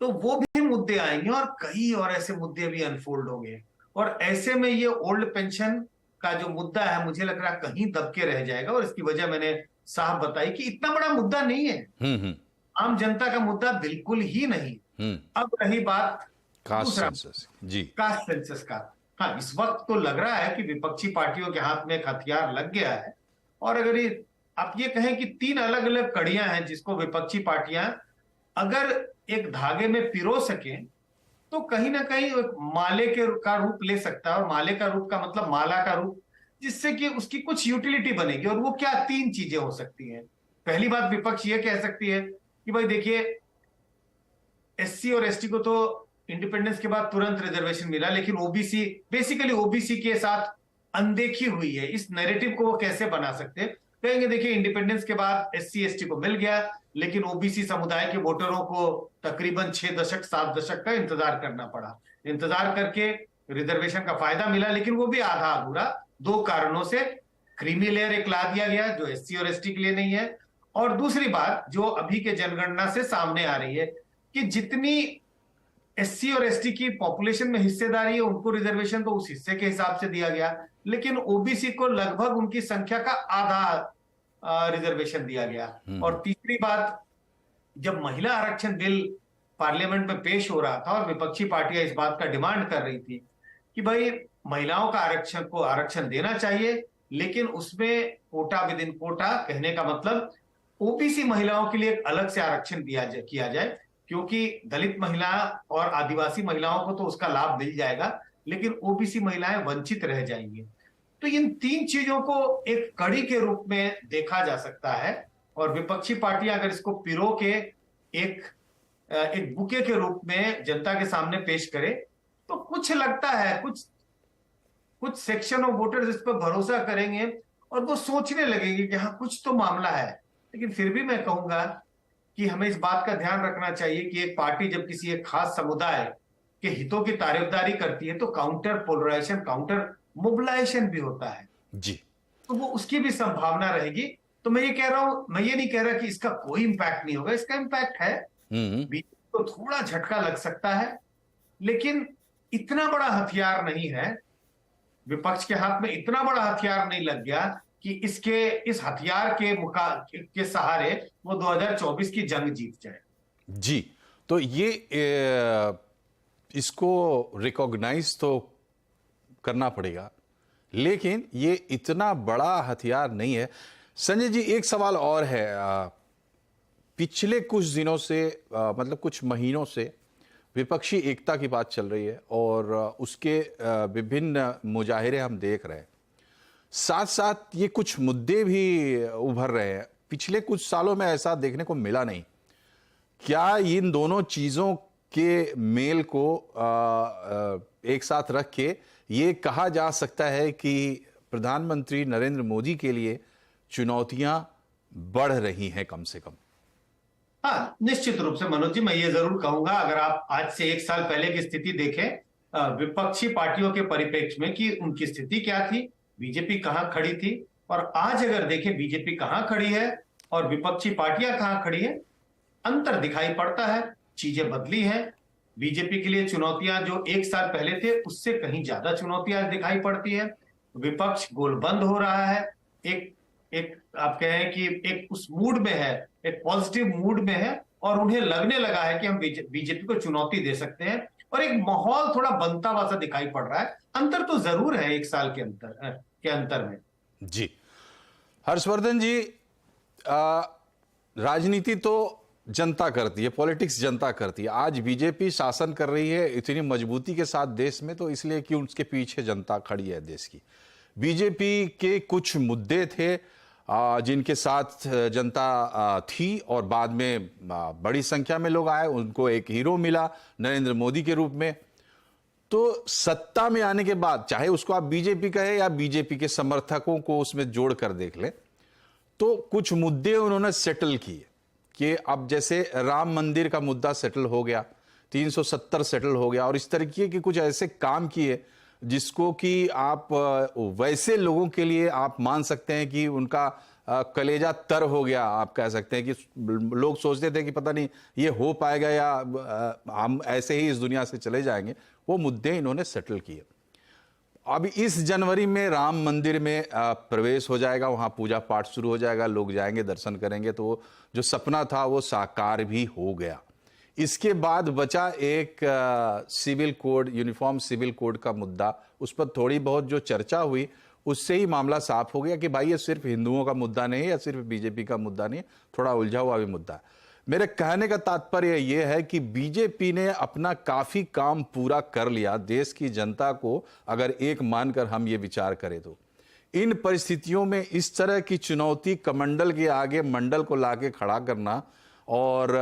तो वो भी मुद्दे आएंगे और कई और ऐसे मुद्दे भी अनफोल्ड होंगे और ऐसे में ये ओल्ड पेंशन का जो मुद्दा है, मुझे लग रहा है कहीं दबके रह जाएगा। और इसकी वजह मैंने साफ बताई कि इतना बड़ा मुद्दा नहीं है, आम जनता का मुद्दा बिल्कुल ही नहीं। अब रही बात कास्ट सेंसस, जी, कास्ट सेंसस का। हाँ, इस वक्त तो लग रहा है कि विपक्षी पार्टियों के हाथ में एक हथियार लग गया है और अगर आप ये कहें कि 3 अलग अलग कड़ियां हैं जिसको विपक्षी पार्टियां अगर एक धागे में पिरो सके तो कहीं ना कहीं माले का रूप ले सकता है। और माले का रूप का मतलब माला का रूप, जिससे कि उसकी कुछ यूटिलिटी बनेगी। और वो क्या 3 चीजें हो सकती हैं। पहली बात, विपक्ष ये कह सकती है कि भाई देखिए, एससी और एसटी को तो इंडिपेंडेंस के बाद तुरंत रिजर्वेशन मिला, लेकिन ओबीसी, बेसिकली ओबीसी के साथ अनदेखी हुई है। इस नैरेटिव को वो कैसे बना सकते हैं? कहेंगे देखिए, इंडिपेंडेंस के बाद एससी एसटी को मिल गया, लेकिन ओबीसी समुदाय के वोटरों को तकरीबन 6 दशक 7 दशक का इंतजार करना पड़ा। इंतजार करके रिजर्वेशन का फायदा मिला, लेकिन वो भी आधा अधूरा, 2 कारणों से। क्रीमी लेयर एक ला दिया गया जो एससी और एसटी के लिए नहीं है। और दूसरी बात जो अभी के जनगणना से सामने आ रही है कि जितनी एससी और एसटी की पॉपुलेशन में हिस्सेदारी है, उनको रिजर्वेशन तो उस हिस्से के हिसाब से दिया गया, लेकिन ओबीसी को लगभग उनकी संख्या का आधा रिजर्वेशन दिया गया। और तीसरी बात, जब महिला आरक्षण बिल पार्लियामेंट में पेश हो रहा था और विपक्षी पार्टियां इस बात का डिमांड कर रही थी कि भाई महिलाओं का आरक्षण देना चाहिए, लेकिन उसमें कोटा विद इन कोटा, कहने का मतलब ओबीसी महिलाओं के लिए एक अलग से आरक्षण किया जाए, क्योंकि दलित महिला और आदिवासी महिलाओं को तो उसका लाभ मिल जाएगा, लेकिन ओबीसी महिलाएं वंचित रह जाएंगी। तो इन 3 चीजों को एक कड़ी के रूप में देखा जा सकता है और विपक्षी पार्टियां अगर इसको पिरो के एक बुके के रूप में जनता के सामने पेश करे तो कुछ लगता है, कुछ सेक्शन ऑफ वोटर्स इस पर भरोसा करेंगे और वो सोचने लगेंगे कि हाँ, कुछ तो मामला है। लेकिन फिर भी मैं कहूंगा कि हमें इस बात का ध्यान रखना चाहिए कि एक पार्टी जब किसी एक खास समुदाय के हितों की तारीफदारी करती है तो काउंटर पोलराइजेशन, काउंटर मोबिलाइजेशन भी होता है जी, तो वो उसकी भी संभावना रहेगी। तो मैं ये कह रहा हूं, मैं ये नहीं कह रहा कि इसका कोई इंपैक्ट नहीं होगा, इसका इंपैक्ट है। बीजेपी को थोड़ा झटका लग सकता है, लेकिन इतना बड़ा हथियार नहीं है, विपक्ष के हाथ में इतना बड़ा हथियार नहीं लग गया कि इस हथियार के सहारे वो 2024 की जंग जीत जाए। जी, तो ये इसको रिकॉग्नाइज तो करना पड़ेगा, लेकिन ये इतना बड़ा हथियार नहीं है। संजय जी, एक सवाल और है। पिछले कुछ दिनों से मतलब कुछ महीनों से विपक्षी एकता की बात चल रही है और उसके विभिन्न मुजाहिरे हम देख रहे हैं, साथ साथ ये कुछ मुद्दे भी उभर रहे हैं। पिछले कुछ सालों में ऐसा देखने को मिला नहीं। क्या इन दोनों चीज़ों के मेल को एक साथ रख के ये कहा जा सकता है कि प्रधानमंत्री नरेंद्र मोदी के लिए चुनौतियां बढ़ रही हैं कम से कम? हाँ, निश्चित रूप से मनोज जी, मैं ये जरूर कहूंगा, अगर आप आज से 1 साल पहले की स्थिति देखें विपक्षी पार्टियों के परिप्रेक्ष्य में कि उनकी स्थिति क्या थी, बीजेपी कहां खड़ी थी, और आज अगर देखें बीजेपी कहां खड़ी है और विपक्षी पार्टियां कहां खड़ी है, अंतर दिखाई पड़ता है। चीजें बदली हैं। बीजेपी के लिए चुनौतियां जो 1 साल पहले थे उससे कहीं ज्यादा चुनौतियां दिखाई पड़ती है। विपक्ष गोलबंद हो रहा है, एक आप कहें कि एक उस मूड में है, एक पॉजिटिव मूड में है और उन्हें लगने लगा है कि हम बीजेपी को चुनौती दे सकते हैं और एक माहौल थोड़ा बनता हुआ सा दिखाई पड़ रहा है। अंतर तो जरूर है 1 साल के अंतर में। जी, हर्षवर्धन जी, राजनीति तो जनता करती है, पॉलिटिक्स जनता करती है। आज बीजेपी शासन कर रही है इतनी मजबूती के साथ देश में, तो इसलिए कि उसके पीछे जनता खड़ी है देश की। बीजेपी के कुछ मुद्दे थे जिनके साथ जनता थी, और बाद में बड़ी संख्या में लोग आए, उनको एक हीरो मिला नरेंद्र मोदी के रूप में। तो सत्ता में आने के बाद, चाहे उसको आप बीजेपी कहे या बीजेपी के समर्थकों को उसमें जोड़कर देख लें, तो कुछ मुद्दे उन्होंने सेटल किए कि अब जैसे राम मंदिर का मुद्दा सेटल हो गया, 370 सेटल हो गया, और इस तरीके के कुछ ऐसे काम किए जिसको कि आप वैसे लोगों के लिए आप मान सकते हैं कि उनका कलेजा तर हो गया। आप कह सकते हैं कि लोग सोचते थे कि पता नहीं ये हो पाएगा या हम ऐसे ही इस दुनिया से चले जाएंगे। वो मुद्दे इन्होंने सेटल किए। अब इस जनवरी में राम मंदिर में प्रवेश हो जाएगा, वहां पूजा पाठ शुरू हो जाएगा, लोग जाएंगे, दर्शन करेंगे, तो जो सपना था वो साकार भी हो गया। इसके बाद बचा एक civil code, uniform civil code का मुद्दा। उस पर थोड़ी बहुत जो चर्चा हुई, उससे ही मामला साफ हो गया कि भाई ये सिर्फ हिंदुओं का मुद्दा नहीं है या सिर्फ बीजेपी का मुद्दा नहीं है, थोड़ा उलझा हुआ भी मुद्दा है। मेरे कहने का तात्पर्य यह है कि बीजेपी ने अपना काफी काम पूरा कर लिया। देश की जनता को अगर एक मानकर हम ये विचार करें तो इन परिस्थितियों में इस तरह की चुनौती, कमंडल के आगे मंडल को लाके खड़ा करना और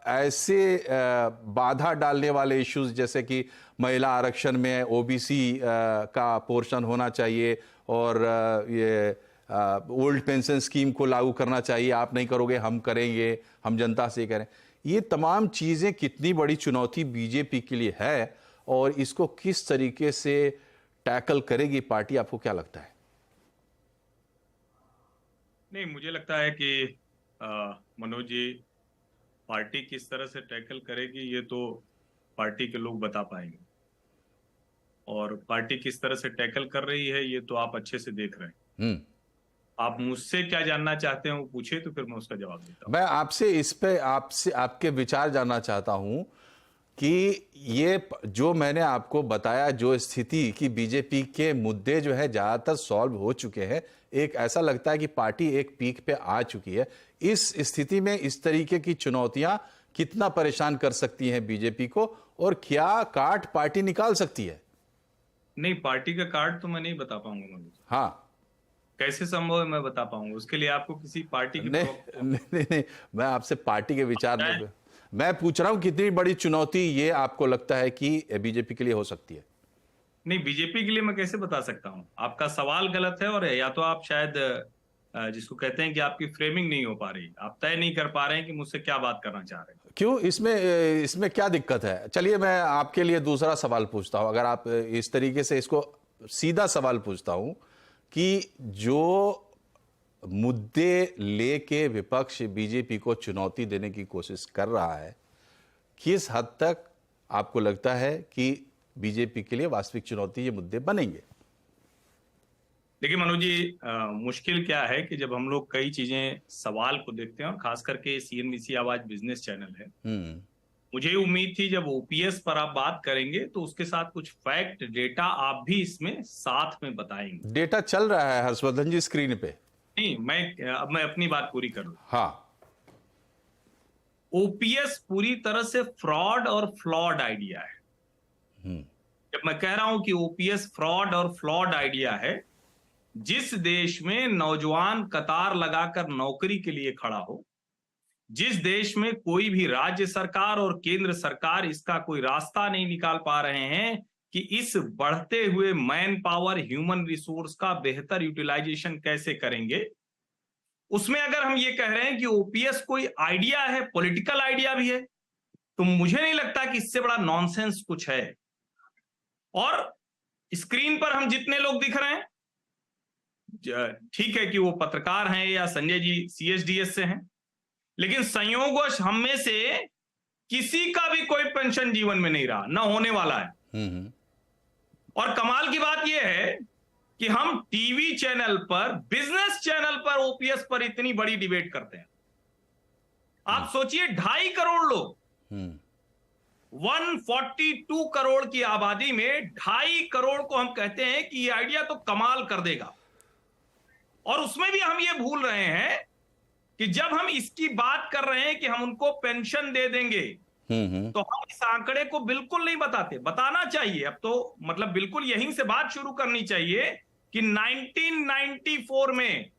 ऐसे बाधा डालने वाले इश्यूज जैसे कि महिला आरक्षण में ओबीसी का पोर्शन होना चाहिए और ये ओल्ड पेंशन स्कीम को लागू करना चाहिए, आप नहीं करोगे हम करेंगे, हम जनता से करें, ये तमाम चीजें कितनी बड़ी चुनौती बीजेपी के लिए है और इसको किस तरीके से टैकल करेगी पार्टी, आपको क्या लगता है? नहीं, मुझे लगता है कि मनोज जी, पार्टी किस तरह से टैकल करेगी ये तो पार्टी के लोग बता पाएंगे, और पार्टी किस तरह से टैकल कर रही है ये तो आप अच्छे से देख रहे हैं। आप मुझसे क्या जानना चाहते हैं वो पूछे तो फिर मैं उसका जवाब देता हूं। मैं आपसे इस पे आपके विचार जानना चाहता हूं कि ये जो मैंने आपको बताया, जो स्थिति कि बीजेपी के मुद्दे जो है ज्यादातर सॉल्व हो चुके हैं, एक ऐसा लगता है कि पार्टी एक पीक पे आ चुकी है। इस स्थिति में इस तरीके की चुनौतियां कितना परेशान कर सकती हैं बीजेपी को, और क्या काट पार्टी निकाल सकती है? नहीं, पार्टी का कार्ड तो मैं नहीं बता पाऊंगा मनोज। हाँ, कैसे संभव है मैं बता पाऊंगा? उसके लिए आपको किसी पार्टी की नहीं, मैं आपसे पार्टी के विचार मैं पूछ रहा हूं कितनी बड़ी चुनौती ये आपको लगता है कि बीजेपी के लिए हो सकती है? नहीं, बीजेपी के लिए मैं कैसे बता सकता हूं? आपका सवाल गलत है, और या तो आप शायद जिसको कहते हैं कि आपकी फ्रेमिंग नहीं हो पा रही, आप तय नहीं कर पा रहे हैं कि मुझसे क्या बात करना चाह रहे हैं। क्यों, इसमें क्या दिक्कत है? चलिए मैं आपके लिए दूसरा सवाल पूछता हूं। अगर आप इस तरीके से इसको सीधा सवाल पूछता हूं कि जो मुद्दे लेके विपक्ष बीजेपी को चुनौती देने की कोशिश कर रहा है, किस हद तक आपको लगता है कि बीजेपी के लिए वास्तविक चुनौती ये मुद्दे बनेंगे? देखिए मनोज जी, मुश्किल क्या है कि जब हम लोग कई चीजें सवाल को देखते हैं, और खास करके सीएनबीसी आवाज बिजनेस चैनल है, मुझे उम्मीद थी जब ओपीएस पर आप बात करेंगे तो उसके साथ कुछ फैक्ट, डेटा आप भी इसमें साथ में बताएंगे। डेटा चल रहा है हर्षवर्धन जी स्क्रीन पे। नहीं, मैं अपनी बात पूरी कर लूं। हाँ, ओपीएस पूरी तरह से फ्रॉड और फ्लॉड आइडिया है। जब मैं कह रहा हूं कि ओपीएस फ्रॉड और फ्लॉड आइडिया है, जिस देश में नौजवान कतार लगाकर नौकरी के लिए खड़ा हो, जिस देश में कोई भी राज्य सरकार और केंद्र सरकार इसका कोई रास्ता नहीं निकाल पा रहे हैं कि इस बढ़ते हुए मैन पावर, ह्यूमन रिसोर्स का बेहतर यूटिलाइजेशन कैसे करेंगे, उसमें अगर हम ये कह रहे हैं कि ओपीएस कोई आइडिया है, पॉलिटिकल आइडिया भी है, तो मुझे नहीं लगता कि इससे बड़ा नॉनसेंस कुछ है। और स्क्रीन पर हम जितने लोग दिख रहे हैं, ठीक है कि वो पत्रकार हैं या संजय जी सीएसडीएस से हैं, लेकिन संयोगवश हम में से किसी का भी कोई पेंशन जीवन में नहीं रहा, ना होने वाला है। और कमाल की बात यह है कि हम टीवी चैनल पर, बिजनेस चैनल पर ओपीएस पर इतनी बड़ी डिबेट करते हैं। आप सोचिए, 2.5 करोड़ लोग, 142 करोड़ की आबादी में 2.5 करोड़ को हम कहते हैं कि ये आइडिया तो कमाल कर देगा। और उसमें भी हम ये भूल रहे हैं कि जब हम इसकी बात कर रहे हैं कि हम उनको पेंशन दे देंगे, तो हम इस आंकड़े को बिल्कुल नहीं बताते। बताना चाहिए अब तो, मतलब बिल्कुल यहीं से बात शुरू करनी चाहिए कि 1994 में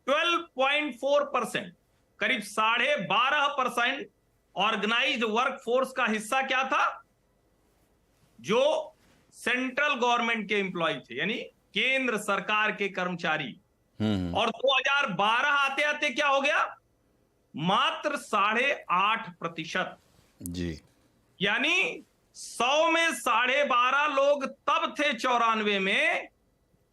12.4%, करीब 12.5% ऑर्गेनाइज्ड वर्क फोर्स का हिस्सा क्या था? जो सेंट्रल गवर्नमेंट के एम्प्लॉय थे, यानी केंद्र सरकार के कर्मचारी। और 2012 आते आते क्या हो गया? मात्र 8.5%। जी, यानी 100 में 12.5 लोग तब थे 94 में,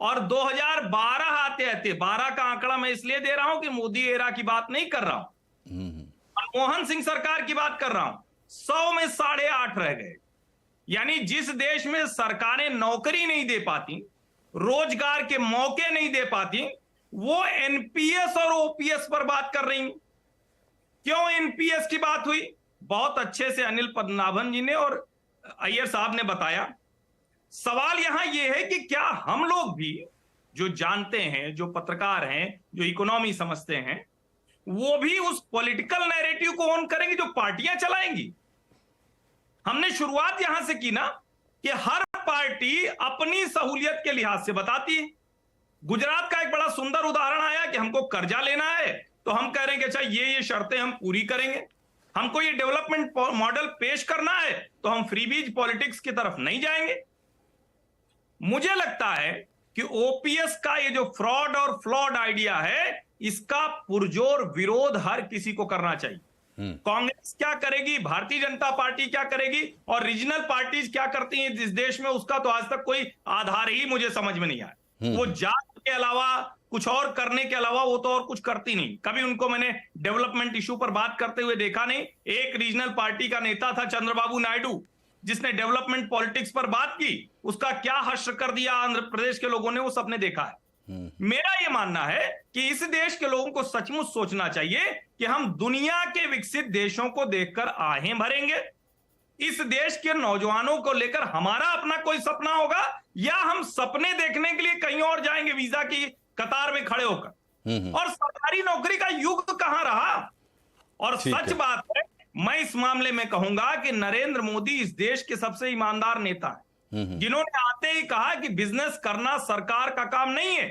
और 2012 आते आते, 12 का आंकड़ा मैं इसलिए दे रहा हूं कि मोदी एरा की बात नहीं कर रहा हूं, मनमोहन सिंह सरकार की बात कर रहा हूं, 100 में 8.5 रह गए। यानी जिस देश में सरकारें नौकरी नहीं दे पाती, रोजगार के मौके नहीं दे पाती, वो एनपीएस और ओपीएस पर बात कर रही। क्यों एनपीएस की बात हुई? बहुत अच्छे से अनिल पद्मनाभन जी ने और अय्यर साहब ने बताया। सवाल यहां यह है कि क्या हम लोग भी जो जानते हैं, जो पत्रकार हैं, जो इकोनॉमी समझते हैं, वो भी उस पॉलिटिकल नैरेटिव को ऑन करेंगे जो पार्टियां चलाएंगी? हमने शुरुआत यहां से की ना कि हर पार्टी अपनी सहूलियत के लिहाज से बताती है। गुजरात का एक बड़ा सुंदर उदाहरण आया कि हमको कर्जा लेना है तो हम कह रहे हैं कि अच्छा ये शर्तें हम पूरी करेंगे। हमको ये डेवलपमेंट मॉडल पेश करना है तो हम फ्रीबीज पॉलिटिक्स की तरफ नहीं जाएंगे। मुझे लगता है कि ओपीएस का ये जो फ्रॉड और फ्लॉड आइडिया है, इसका पुरजोर विरोध हर किसी को करना चाहिए। कांग्रेस क्या करेगी, भारतीय जनता पार्टी क्या करेगी, और रीजनल पार्टीज क्या करती हैं इस देश में, उसका तो आज तक कोई आधार ही मुझे समझ में नहीं आया। वो जात के अलावा, कुछ और करने के अलावा वो तो और कुछ करती नहीं। कभी उनको मैंने डेवलपमेंट इशू पर बात करते हुए देखा नहीं। एक रीजनल पार्टी का नेता था चंद्रबाबू नायडू, जिसने डेवलपमेंट पॉलिटिक्स पर बात की, उसका क्या हश्र कर दिया आंध्र प्रदेश के लोगों ने, वो सबने देखा है। मेरा यह मानना है कि इस देश के लोगों को सचमुच सोचना चाहिए कि हम दुनिया के विकसित देशों को देखकर आहें भरेंगे, इस देश के नौजवानों को लेकर हमारा अपना कोई सपना होगा, या हम सपने देखने के लिए कहीं और जाएंगे वीजा की कतार में खड़े होकर। और सरकारी नौकरी का युग कहां रहा? और सच बात है, मैं इस मामले में कहूंगा कि नरेंद्र मोदी इस देश के सबसे ईमानदार नेता है, जिन्होंने आते ही कहा कि बिजनेस करना सरकार का काम नहीं है।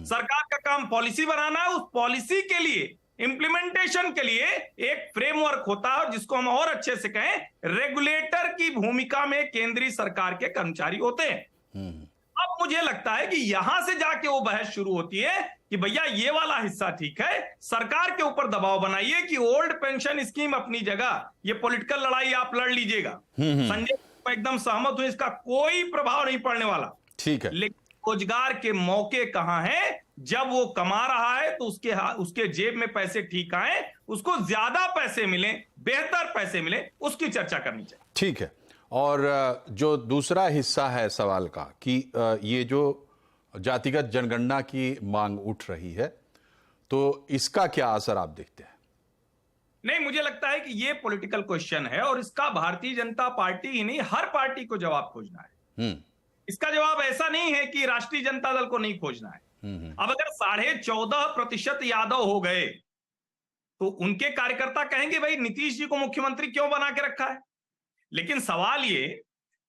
सरकार का काम पॉलिसी बनाना है, उस पॉलिसी के लिए, इंप्लीमेंटेशन के लिए एक फ्रेमवर्क होता है, जिसको हम और अच्छे से कहें, रेगुलेटर की भूमिका में केंद्रीय सरकार के कर्मचारी होते हैं। अब मुझे लगता है कि यहां से जाके वो बहस शुरू होती है कि भैया ये वाला हिस्सा ठीक है, सरकार के ऊपर दबाव बनाइए कि ओल्ड पेंशन स्कीम अपनी जगह, ये पॉलिटिकल लड़ाई आप लड़ लीजिएगा। संजय, मैं एकदम सहमत हूं, इसका कोई प्रभाव नहीं पड़ने वाला। ठीक है, लेकिन रोजगार के मौके कहां हैं? जब वो कमा रहा है तो उसके जेब में पैसे ठीक आए, उसको ज्यादा पैसे मिले, बेहतर पैसे मिले, उसकी चर्चा करनी चाहिए। ठीक है। और जो दूसरा हिस्सा है सवाल का कि ये जो जातिगत जनगणना की मांग उठ रही है, तो इसका क्या असर आप देखते हैं? नहीं, मुझे लगता है कि ये पॉलिटिकल क्वेश्चन है और इसका भारतीय जनता पार्टी ही नहीं, हर पार्टी को जवाब खोजना है। इसका जवाब ऐसा नहीं है कि राष्ट्रीय जनता दल को नहीं खोजना है। अब अगर 14.5% यादव हो गए तो उनके कार्यकर्ता कहेंगे भाई नीतीश जी को मुख्यमंत्री क्यों बना के रखा है। लेकिन सवाल ये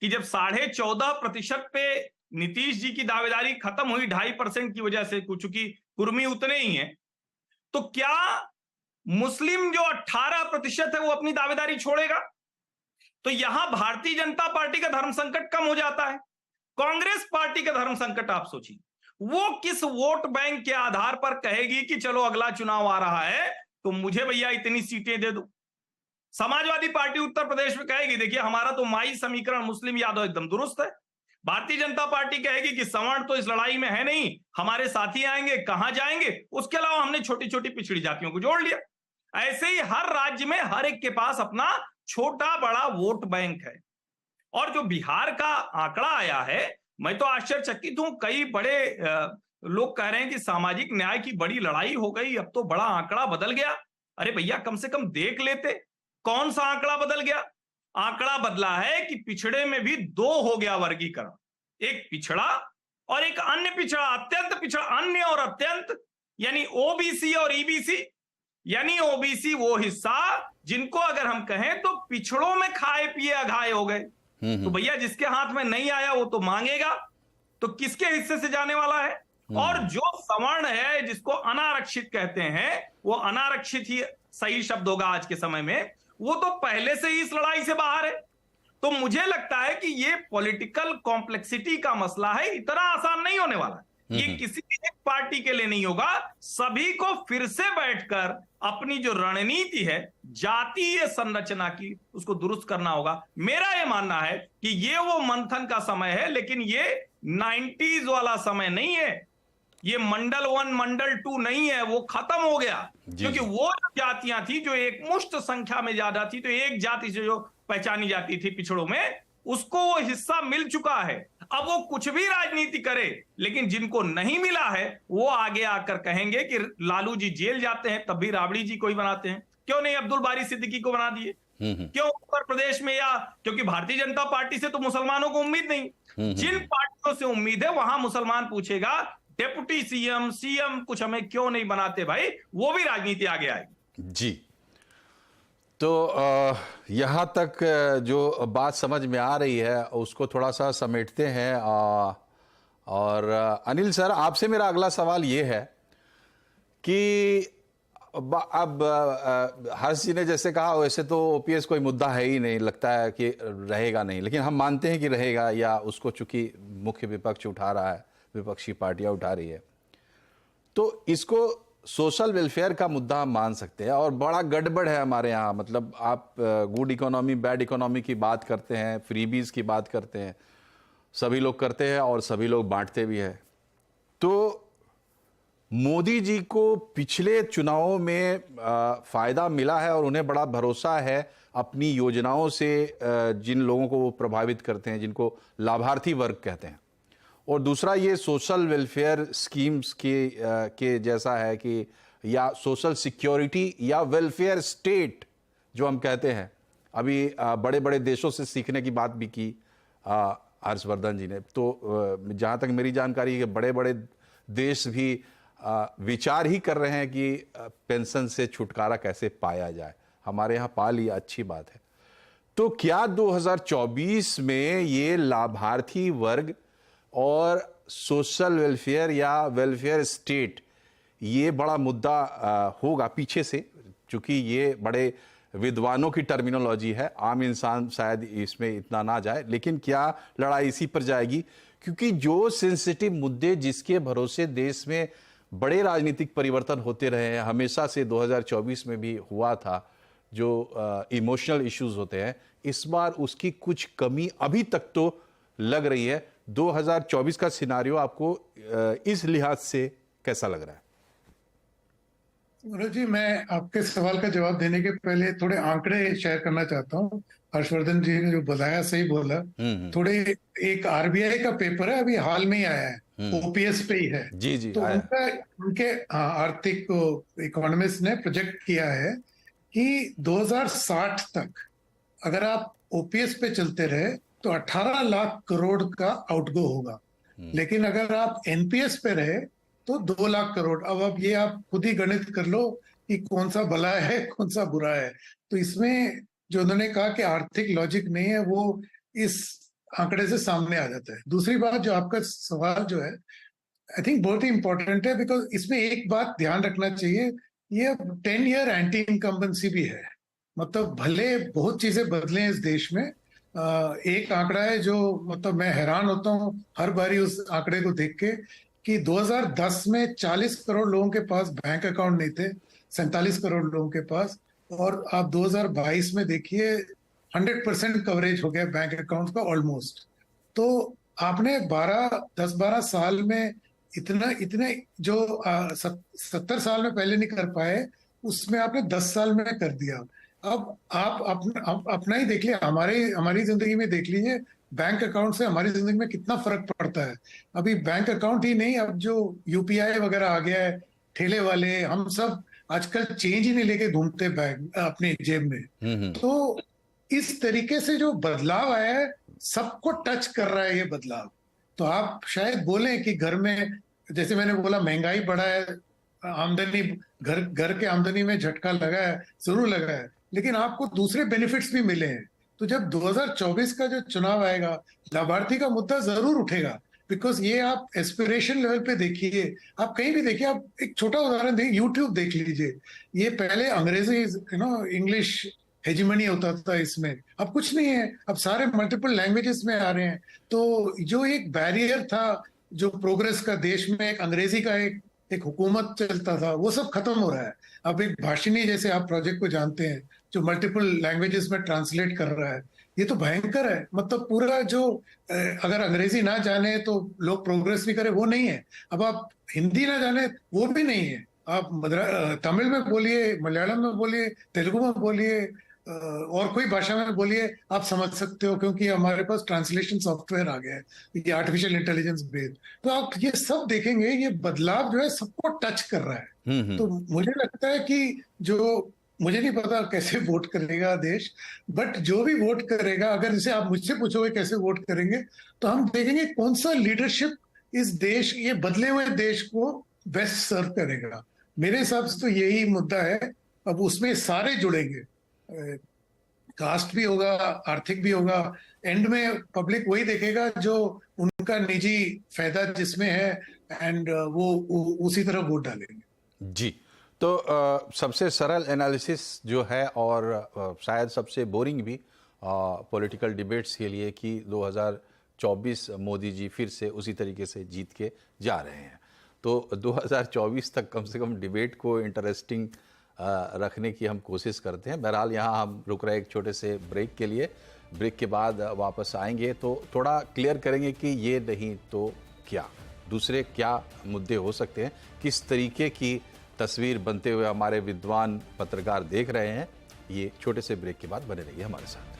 कि जब 14.5% पे नीतीश जी की दावेदारी खत्म हुई 2.5% की वजह से, चूंकि कुर्मी उतने ही हैं, तो क्या मुस्लिम जो 18% है वो अपनी दावेदारी छोड़ेगा? तो यहां भारतीय जनता पार्टी का धर्म संकट कम हो जाता है। कांग्रेस पार्टी का धर्म संकट आप सोचिए, वो किस वोट बैंक के आधार पर कहेगी कि चलो अगला चुनाव आ रहा है तो मुझे भैया इतनी सीटें दे दो। समाजवादी पार्टी उत्तर प्रदेश में कहेगी देखिए हमारा तो माई समीकरण मुस्लिम यादव एकदम दुरुस्त है। भारतीय जनता पार्टी कहेगी कि सवर्ण तो इस लड़ाई में है नहीं, हमारे साथी आएंगे, कहां जाएंगे, उसके अलावा हमने छोटी छोटी पिछड़ी जातियों को जोड़ लिया। ऐसे ही हर राज्य में हर एक के पास अपना छोटा बड़ा वोट बैंक है। और जो बिहार का आंकड़ा आया है, मैं तो आश्चर्यचकित हूं। कई बड़े लोग कह रहे हैं कि सामाजिक न्याय की बड़ी लड़ाई हो गई, अब तो बड़ा आंकड़ा बदल गया। अरे भैया कम से कम देख लेते कौन सा आंकड़ा बदल गया। आंकड़ा बदला है कि पिछड़े में भी 2 हो गया वर्गीकरण, एक पिछड़ा और एक अन्य पिछड़ा, अत्यंत पिछड़ा, अन्य और अत्यंत, यानी ओबीसी और ईबीसी, यानी ओबीसी वो हिस्सा जिनको अगर हम कहें तो पिछड़ों में खाए पिए अघाए हो गए। तो भैया जिसके हाथ में नहीं आया वो तो मांगेगा, तो किसके हिस्से से जाने वाला है? और जो सवर्ण है जिसको अनारक्षित कहते हैं, वो अनारक्षित ही सही शब्द होगा आज के समय में, वो तो पहले से ही इस लड़ाई से बाहर है। तो मुझे लगता है कि ये पॉलिटिकल कॉम्प्लेक्सिटी का मसला है, इतना आसान नहीं होने वाला है। ये किसी एक पार्टी के लिए नहीं होगा, सभी को फिर से बैठकर अपनी जो रणनीति है जातीय संरचना की, उसको दुरुस्त करना होगा। मेरा ये मानना है कि ये वो मंथन का समय है, लेकिन ये 90s वाला समय नहीं है, ये मंडल 1 मंडल 2 नहीं है, वो खत्म हो गया। क्योंकि वो जातियां थी जो एक मुश्त संख्या में ज्यादा थी, तो एक जाति से जो पहचानी जाती थी पिछड़ों में, उसको वो हिस्सा मिल चुका है। अब वो कुछ भी राजनीति करे, लेकिन जिनको नहीं मिला है वो आगे आकर कहेंगे कि लालू जी जेल जाते हैं तब भी राबड़ी जी को ही बनाते हैं, क्यों नहीं अब्दुल बारी सिद्दीकी को बना दिए, क्यों उत्तर प्रदेश में? या क्योंकि भारतीय जनता पार्टी से तो मुसलमानों को उम्मीद नहीं, जिन पार्टियों से उम्मीद है वहां मुसलमान पूछेगा डिप्टी सीएम, सीएम कुछ हमें क्यों नहीं बनाते भाई, वो भी राजनीति आगे आएगी। जी, तो यहाँ तक जो बात समझ में आ रही है उसको थोड़ा सा समेटते हैं। और अनिल सर, आपसे मेरा अगला सवाल ये है कि अब हर्ष जी ने जैसे कहा वैसे तो ओपीएस कोई मुद्दा है ही नहीं, लगता है कि रहेगा नहीं, लेकिन हम मानते हैं कि रहेगा, या उसको चूंकि मुख्य विपक्ष उठा रहा है, विपक्षी पार्टियां उठा रही है, तो इसको सोशल वेलफेयर का मुद्दा हम मान सकते हैं। और बड़ा गड़बड़ है हमारे यहाँ, मतलब आप गुड इकोनॉमी बैड इकोनॉमी की बात करते हैं, फ्रीबीज की बात करते हैं, सभी लोग करते हैं और सभी लोग बांटते भी हैं। तो मोदी जी को पिछले चुनावों में फायदा मिला है और उन्हें बड़ा भरोसा है अपनी योजनाओं से, जिन लोगों को वो प्रभावित करते हैं, जिनको लाभार्थी वर्ग कहते हैं। और दूसरा ये सोशल वेलफेयर स्कीम्स के जैसा है कि या सोशल सिक्योरिटी या वेलफेयर स्टेट जो हम कहते हैं, अभी बड़े बड़े देशों से सीखने की बात भी की हर्षवर्धन जी ने। तो जहाँ तक मेरी जानकारी है कि बड़े बड़े देश भी विचार ही कर रहे हैं कि पेंशन से छुटकारा कैसे पाया जाए। हमारे यहाँ पा लिया, अच्छी बात है। तो क्या 2024 में ये लाभार्थी वर्ग और सोशल वेलफेयर या वेलफेयर स्टेट ये बड़ा मुद्दा होगा पीछे से? चूंकि ये बड़े विद्वानों की टर्मिनोलॉजी है, आम इंसान शायद इसमें इतना ना जाए, लेकिन क्या लड़ाई इसी पर जाएगी? क्योंकि जो सेंसिटिव मुद्दे जिसके भरोसे देश में बड़े राजनीतिक परिवर्तन होते रहे हैं, हमेशा से 2024 में भी हुआ था, जो इमोशनल इश्यूज होते हैं, इस बार उसकी कुछ कमी अभी तक तो लग रही है। 2024 का सिनारियो आपको इस लिहाज से कैसा लग रहा है? मनोज जी, मैं आपके सवाल का जवाब देने के पहले थोड़े आंकड़े शेयर करना चाहता हूँ। हर्षवर्धन जी ने जो बताया सही बोला। थोड़े एक आरबीआई का पेपर है, अभी हाल में ही आया है, ओपीएस पे ही है। जी जी, तो उनके आर्थिक इकोनॉमिस्ट ने प्रोजेक्ट किया है कि 2060 तक अगर आप ओपीएस पे चलते रहे तो 18 लाख करोड़ का आउटगो होगा, लेकिन अगर आप एनपीएस पे रहे तो 2 लाख करोड़। अब ये आप खुद ही गणित कर लो कि कौन सा भला है कौन सा बुरा है। तो इसमें जो उन्होंने कहा कि आर्थिक लॉजिक नहीं है, वो इस आंकड़े से सामने आ जाता है। दूसरी बात, जो आपका सवाल जो है आई थिंक बहुत ही इंपॉर्टेंट है, बिकॉज इसमें एक बात ध्यान रखना चाहिए, ये 10 ईयर एंटी इनकम्बेंसी भी है। मतलब भले बहुत चीजें बदले इस देश में, एक आंकड़ा है जो मतलब मैं हैरान होता हूँ हर बारी उस आंकड़े को देख के कि 2010 में 40 करोड़ लोगों के पास बैंक अकाउंट नहीं थे, 47 करोड़ लोगों के पास, और आप 2022 में देखिए 100% कवरेज हो गया बैंक अकाउंट का ऑलमोस्ट। तो आपने 10-12 साल में इतने जो 70 साल में पहले नहीं कर पाए, उसमें आपने 10 साल में कर दिया। अब आप अपना ही देख लिया, हमारी जिंदगी में देख लीजिए, बैंक अकाउंट से हमारी जिंदगी में कितना फर्क पड़ता है। अभी बैंक अकाउंट ही नहीं, अब जो यूपीआई वगैरह आ गया है, ठेले वाले हम सब आजकल चेंज ही नहीं लेके घूमते बैग अपने जेब में। तो इस तरीके से जो बदलाव आया है सबको टच कर रहा है ये बदलाव। तो आप शायद बोलें कि घर में, जैसे मैंने बोला, महंगाई बढ़ा है, आमदनी, घर के आमदनी में झटका लगा है, जरूर लगा है, लेकिन आपको दूसरे बेनिफिट्स भी मिले हैं। तो जब 2024 का जो चुनाव आएगा, लाभार्थी का मुद्दा जरूर उठेगा, बिकॉज ये आप एस्पिरेशन लेवल पे देखिए, आप कहीं भी देखिए, आप एक छोटा उदाहरण देखिए, यूट्यूब देख लीजिए। ये पहले अंग्रेजी इंग्लिश हेजिमनी होता था इसमें, अब कुछ नहीं है, अब सारे मल्टीपल लैंग्वेजेस में आ रहे हैं। तो जो एक बैरियर था, जो प्रोग्रेस का, देश में एक अंग्रेजी का एक हुकूमत चलता था, वो सब खत्म हो रहा है। अब एक भाषिनी, जैसे आप प्रोजेक्ट को जानते हैं, जो मल्टीपल लैंग्वेजेस में ट्रांसलेट कर रहा है, ये तो भयंकर है। मतलब पूरा जो अगर अंग्रेजी ना जाने तो लोग प्रोग्रेस भी करें, वो नहीं है। अब आप हिंदी ना जाने, वो भी नहीं है। आप तमिल में बोलिए, मलयालम में बोलिए, तेलुगु में बोलिए, और कोई भाषा में बोलिए, आप समझ सकते हो, क्योंकि हमारे पास ट्रांसलेशन सॉफ्टवेयर आ गया है, ये आर्टिफिशियल इंटेलिजेंस बेस्ड। तो आप ये सब देखेंगे, ये बदलाव जो है सबको टच कर रहा है। तो मुझे लगता है कि मुझे नहीं पता कैसे वोट करेगा देश, बट जो भी वोट करेगा, अगर जैसे आप मुझसे पूछोगे कैसे वोट करेंगे, तो हम देखेंगे कौन सा लीडरशिप इस देश, ये बदले हुए देश को बेस्ट सर्व करेगा। मेरे हिसाब से तो यही मुद्दा है। अब उसमें सारे जुड़ेंगे, कास्ट भी होगा, आर्थिक भी होगा, एंड में पब्लिक वही देखेगा जो उनका निजी फायदा जिसमें है, एंड वो उसी तरह वोट डालेंगे। जी, तो सबसे सरल एनालिसिस जो है, और शायद सबसे बोरिंग भी पॉलिटिकल डिबेट्स के लिए, कि 2024 मोदी जी फिर से उसी तरीके से जीत के जा रहे हैं। तो 2024 तक कम से कम डिबेट को इंटरेस्टिंग रखने की हम कोशिश करते हैं। बहरहाल यहाँ हम रुक रहे एक छोटे से ब्रेक के लिए। ब्रेक के बाद वापस आएंगे तो थोड़ा क्लियर करेंगे कि ये नहीं तो क्या, दूसरे क्या मुद्दे हो सकते हैं, किस तरीके की तस्वीर बनते हुए हमारे विद्वान पत्रकार देख रहे हैं। ये छोटे से ब्रेक के बाद बने रहिए हमारे साथ।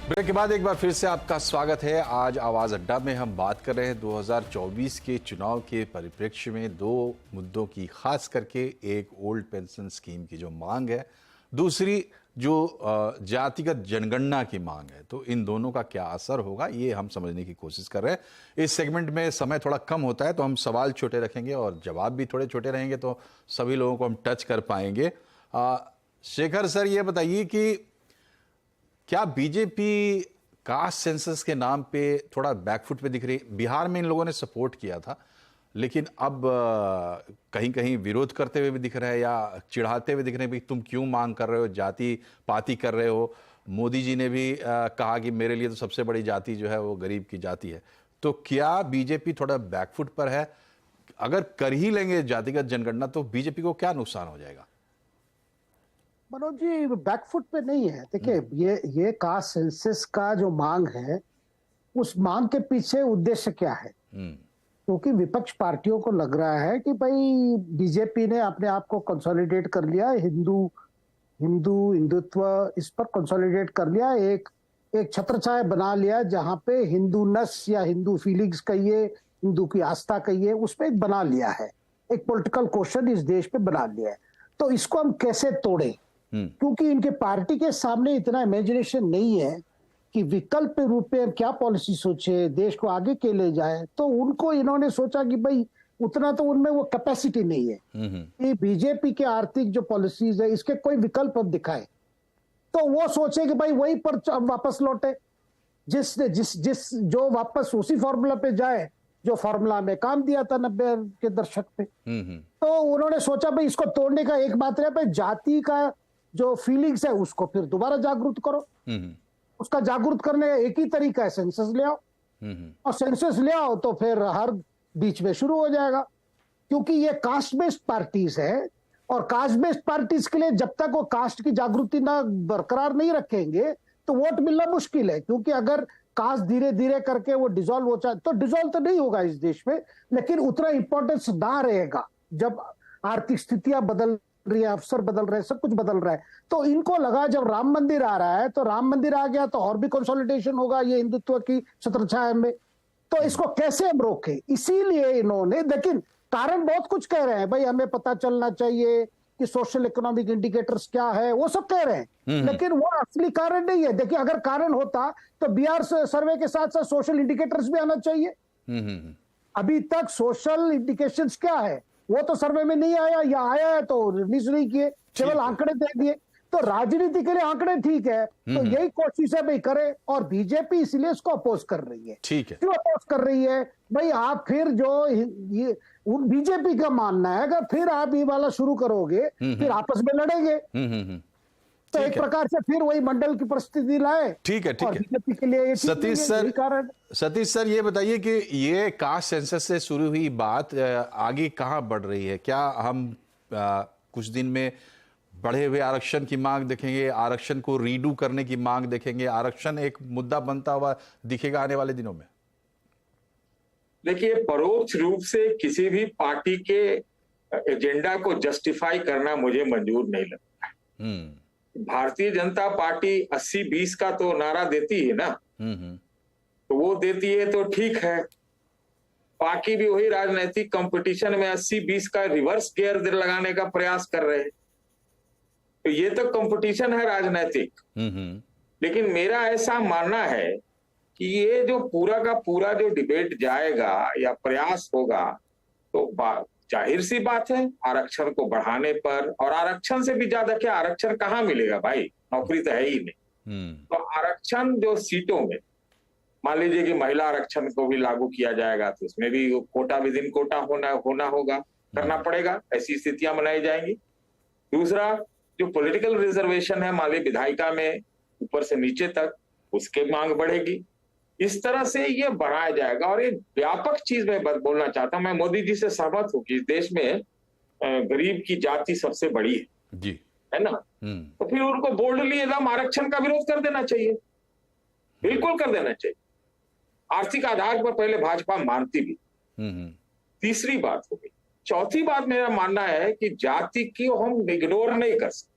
ब्रेक के बाद एक बार फिर से आपका स्वागत है। आज आवाज अड्डा में हम बात कर रहे हैं 2024 के चुनाव के परिप्रेक्ष्य में दो मुद्दों की, खास करके एक ओल्ड पेंशन स्कीम की जो मांग है, दूसरी जो जातिगत जनगणना की मांग है। तो इन दोनों का क्या असर होगा, ये हम समझने की कोशिश कर रहे हैं। इस सेगमेंट में समय थोड़ा कम होता है, तो हम सवाल छोटे रखेंगे और जवाब भी थोड़े छोटे रहेंगे, तो सभी लोगों को हम टच कर पाएंगे। शेखर सर, ये बताइए कि क्या बीजेपी कास्ट सेंसस के नाम पे थोड़ा बैकफुट पे दिख रही है? बिहार में इन लोगों ने सपोर्ट किया था, लेकिन अब कहीं कहीं विरोध करते हुए भी दिख रहे हैं, या चिढ़ाते हुए दिख रहे हैं, भाई तुम क्यों मांग कर रहे हो, जाति पाति कर रहे हो। मोदी जी ने भी कहा कि मेरे लिए तो सबसे बड़ी जाति जो है वो गरीब की जाति है। तो क्या बीजेपी थोड़ा बैकफुट पर है? अगर कर ही लेंगे जातिगत जनगणना तो बीजेपी को क्या नुकसान हो जाएगा? मनोज जी, बैकफुट पे नहीं है। देखिए, ये कास्ट सेंसस का जो मांग है, उस मांग के पीछे उद्देश्य क्या है? क्योंकि विपक्ष पार्टियों को लग रहा है कि भाई बीजेपी ने अपने आप को कंसोलिडेट कर लिया, हिंदुत्व इस पर कंसोलिडेट कर लिया, एक छत्रछाया बना लिया, जहां पे हिंदूनस या हिंदू फीलिंग्स कहिए, हिंदू की आस्था कहिए, उसमें एक बना लिया है, एक पॉलिटिकल क्वेश्चन इस देश पे बना लिया है। तो इसको हम कैसे तोड़ें? क्योंकि इनके पार्टी के सामने इतना इमेजिनेशन नहीं है कि विकल्प रूप में क्या पॉलिसी सोचे, देश को आगे के ले जाए। तो उनको इन्होंने सोचा कि भाई उतना तो उनमें वो कैपेसिटी नहीं है कि बीजेपी के आर्थिक जो पॉलिसीज है इसके कोई विकल्प अब दिखाए। तो वो सोचे कि भाई वहीं पर अब वापस लौटे, जिस जो वापस उसी फॉर्मूला पे जाए जो फॉर्मूला में काम दिया था 90 के दशक पे। तो उन्होंने सोचा भाई इसको तोड़ने का एक मात्र है, भाई जाति का जो फीलिंग्स है उसको फिर दोबारा जागरूक करो। उसका जागरूक करने का एक ही तरीका है, सेंसस ले आओ। और सेंसस ले आओ तो फिर हर बीच में शुरू हो जाएगा, क्योंकि ये कास्ट बेस्ड पार्टीज है, और कास्ट बेस्ड पार्टीज के लिए जब तक वो कास्ट की जागृति ना बरकरार नहीं रखेंगे तो वोट मिलना मुश्किल है। क्योंकि अगर कास्ट धीरे धीरे करके वो डिसॉल्व हो जाए तो डिसॉल्व तो नहीं होगा इस देश में, लेकिन उतना इंपॉर्टेंस ना रहेगा जब आर्थिक स्थितियां बदल रही है, अफसर बदल रहे हैं, सब कुछ बदल रहा है। तो इनको लगा जब राम मंदिर आ रहा है, तो राम मंदिर आ गया तो और भी कंसोलिडेशन होगा ये हिंदुत्व की छत्रछाया में। तो इसको कैसे हम रोकें? इसीलिए इन्होंने, लेकिन कारण बहुत कुछ कह रहे हैं, भाई हमें पता चलना चाहिए, कि सोशल इकोनॉमिक इंडिकेटर्स क्या है, वो सब कह रहे हैं, लेकिन वो असली कारण नहीं है। देखिए, अगर कारण होता तो बिहार सर्वे के साथ साथ सोशल इंडिकेटर्स भी आना चाहिए। अभी तक सोशल इंडिकेशंस क्या है वो तो सर्वे में नहीं आया, या आया है तो रिलीज नहीं किए, केवल आंकड़े दे दिए। तो राजनीति के लिए आंकड़े ठीक है, तो यही कोशिश है भाई करे, और बीजेपी इसलिए इसको अपोज कर रही है। ठीक है, क्यों अपोज कर रही है भाई? आप फिर जो ये बीजेपी का मानना है, अगर फिर आप ये वाला शुरू करोगे फिर आपस में लड़ेंगे, तो एक प्रकार से फिर वही मंडल की परिस्थिति लाए। ठीक है, ठीक है। बीजेपी के लिए सतीश सर ये बताइए कि ये कास्ट सेंसस से शुरू हुई बात आगे कहां बढ़ रही है? क्या हम कुछ दिन में बढ़े हुए आरक्षण की मांग देखेंगे, आरक्षण को रीडू करने की मांग देखेंगे, आरक्षण एक मुद्दा बनता हुआ दिखेगा आने वाले दिनों में? देखिए, परोक्ष रूप से किसी भी पार्टी के एजेंडा को जस्टिफाई करना मुझे मंजूर नहीं लगता। भारतीय जनता पार्टी 80-20 का तो नारा देती है ना, तो वो देती है तो ठीक है। बाकी भी वही राजनीतिक कंपटीशन में 80-20 का रिवर्स गियर लगाने का प्रयास कर रहे हैं, तो ये तो कंपटीशन है राजनीतिक। लेकिन मेरा ऐसा मानना है कि ये जो पूरा का पूरा जो डिबेट जाएगा या प्रयास होगा, तो जाहिर सी बात है आरक्षण को बढ़ाने पर, और आरक्षण से भी ज्यादा क्या, आरक्षण कहाँ मिलेगा भाई, नौकरी तो है ही नहीं। तो आरक्षण जो सीटों में, मान लीजिए कि महिला आरक्षण को भी लागू किया जाएगा, तो उसमें भी कोटा विद इन कोटा होना होगा, करना पड़ेगा, ऐसी स्थितियां बनाई जाएंगी। दूसरा, जो पॉलिटिकल रिजर्वेशन है, मान लीजिए विधायिका में ऊपर से नीचे तक, उसके मांग बढ़ेगी। इस तरह से ये बढ़ाया जाएगा। और एक व्यापक चीज मैं बोलना चाहता हूं, मैं मोदी जी से सहमत हूं कि इस देश में गरीब की जाति सबसे बड़ी है जी, है ना। तो फिर उनको बोल्डली एकदम आरक्षण का विरोध कर देना चाहिए, बिल्कुल कर देना चाहिए। आर्थिक आधार पर पहले भाजपा मानती भी। तीसरी बात हो गई। चौथी बात मेरा मानना है कि जाति को हम इग्नोर नहीं कर सकते।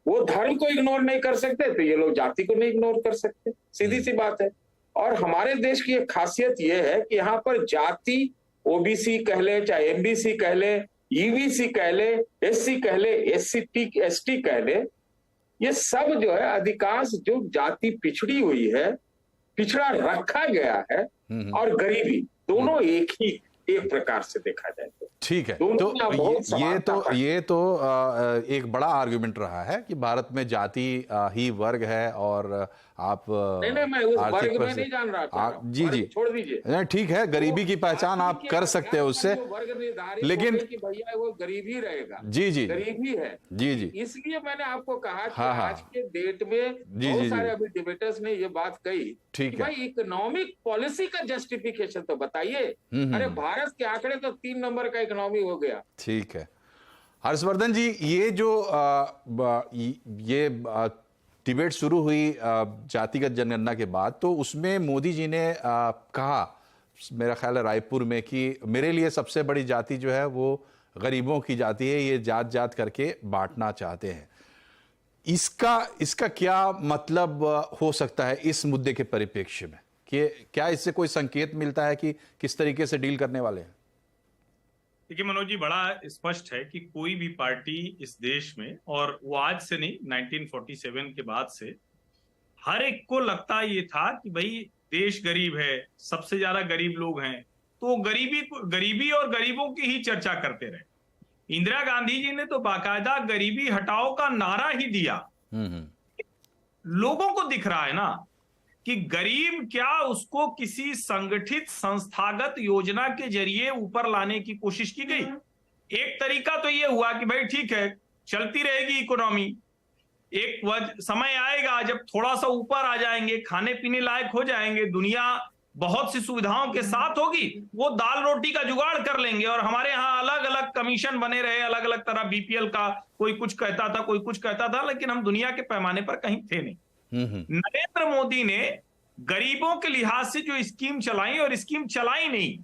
वो धर्म को इग्नोर नहीं कर सकते, तो ये लोग जाति को नहीं इग्नोर कर सकते, सीधी सी बात है। और हमारे देश की एक खासियत यह है कि यहाँ पर जाति, ओबीसी कह ले, चाहे एमबीसी कह ले, ईबीसी कह ले, एससी कह ले, एसटी कह ले, ये सब जो है अधिकांश जो जाति पिछड़ी हुई है, पिछड़ा रखा गया है, और गरीबी, दोनों एक प्रकार से देखा जाए तो ठीक है। तो ये तो एक बड़ा आर्गुमेंट रहा है कि भारत में जाति ही वर्ग है, और आप नहीं, मैं उस वर्ग में नहीं जान रहा था। जी छोड़ दीजिए, ठीक है, गरीबी की पहचान आप कर सकते हैं उससे, लेकिन कि भैया वो गरीबी रहेगा, जी गरीबी है जी, इसलिए मैंने आपको कहा कि आज के डेट में बहुत सारे अभी डिबेटर्स ने ये बात कही, ठीक है भाई इकोनॉमिक पॉलिसी का जस्टिफिकेशन तो बताइए। अरे भारत के आंकड़े तो 3 नंबर का इकोनॉमी हो गया। ठीक है हर्षवर्धन जी, ये जो ये डिबेट शुरू हुई जातिगत जनगणना के बाद, तो उसमें मोदी जी ने कहा, मेरा ख्याल है रायपुर में, कि मेरे लिए सबसे बड़ी जाति जो है वो गरीबों की जाति है, ये जात जात करके बांटना चाहते हैं। इसका क्या मतलब हो सकता है इस मुद्दे के परिप्रेक्ष्य में, कि क्या इससे कोई संकेत मिलता है कि किस तरीके से डील करने वाले हैं? देखिए मनोज जी, बड़ा स्पष्ट है कि कोई भी पार्टी इस देश में, और वो आज से नहीं, 1947 के बाद से हर एक को लगता ये था कि भाई देश गरीब है, सबसे ज्यादा गरीब लोग हैं, तो गरीबी और गरीबों की ही चर्चा करते रहे। इंदिरा गांधी जी ने तो बाकायदा गरीबी हटाओ का नारा ही दिया। लोगों को दिख रहा है ना कि गरीब क्या, उसको किसी संगठित संस्थागत योजना के जरिए ऊपर लाने की कोशिश की गई। एक तरीका तो ये हुआ कि भाई ठीक है, चलती रहेगी इकोनॉमी, एक समय आएगा जब थोड़ा सा ऊपर आ जाएंगे, खाने पीने लायक हो जाएंगे, दुनिया बहुत सी सुविधाओं के साथ होगी, वो दाल रोटी का जुगाड़ कर लेंगे, और हमारे यहाँ अलग अलग कमीशन बने रहे, अलग अलग तरह बीपीएल का, कोई कुछ कहता था, कोई कुछ कहता था, लेकिन हम दुनिया के पैमाने पर कहीं थे नहीं। नरेंद्र मोदी ने गरीबों के लिहाज से जो स्कीम चलाई, और स्कीम चलाई नहीं,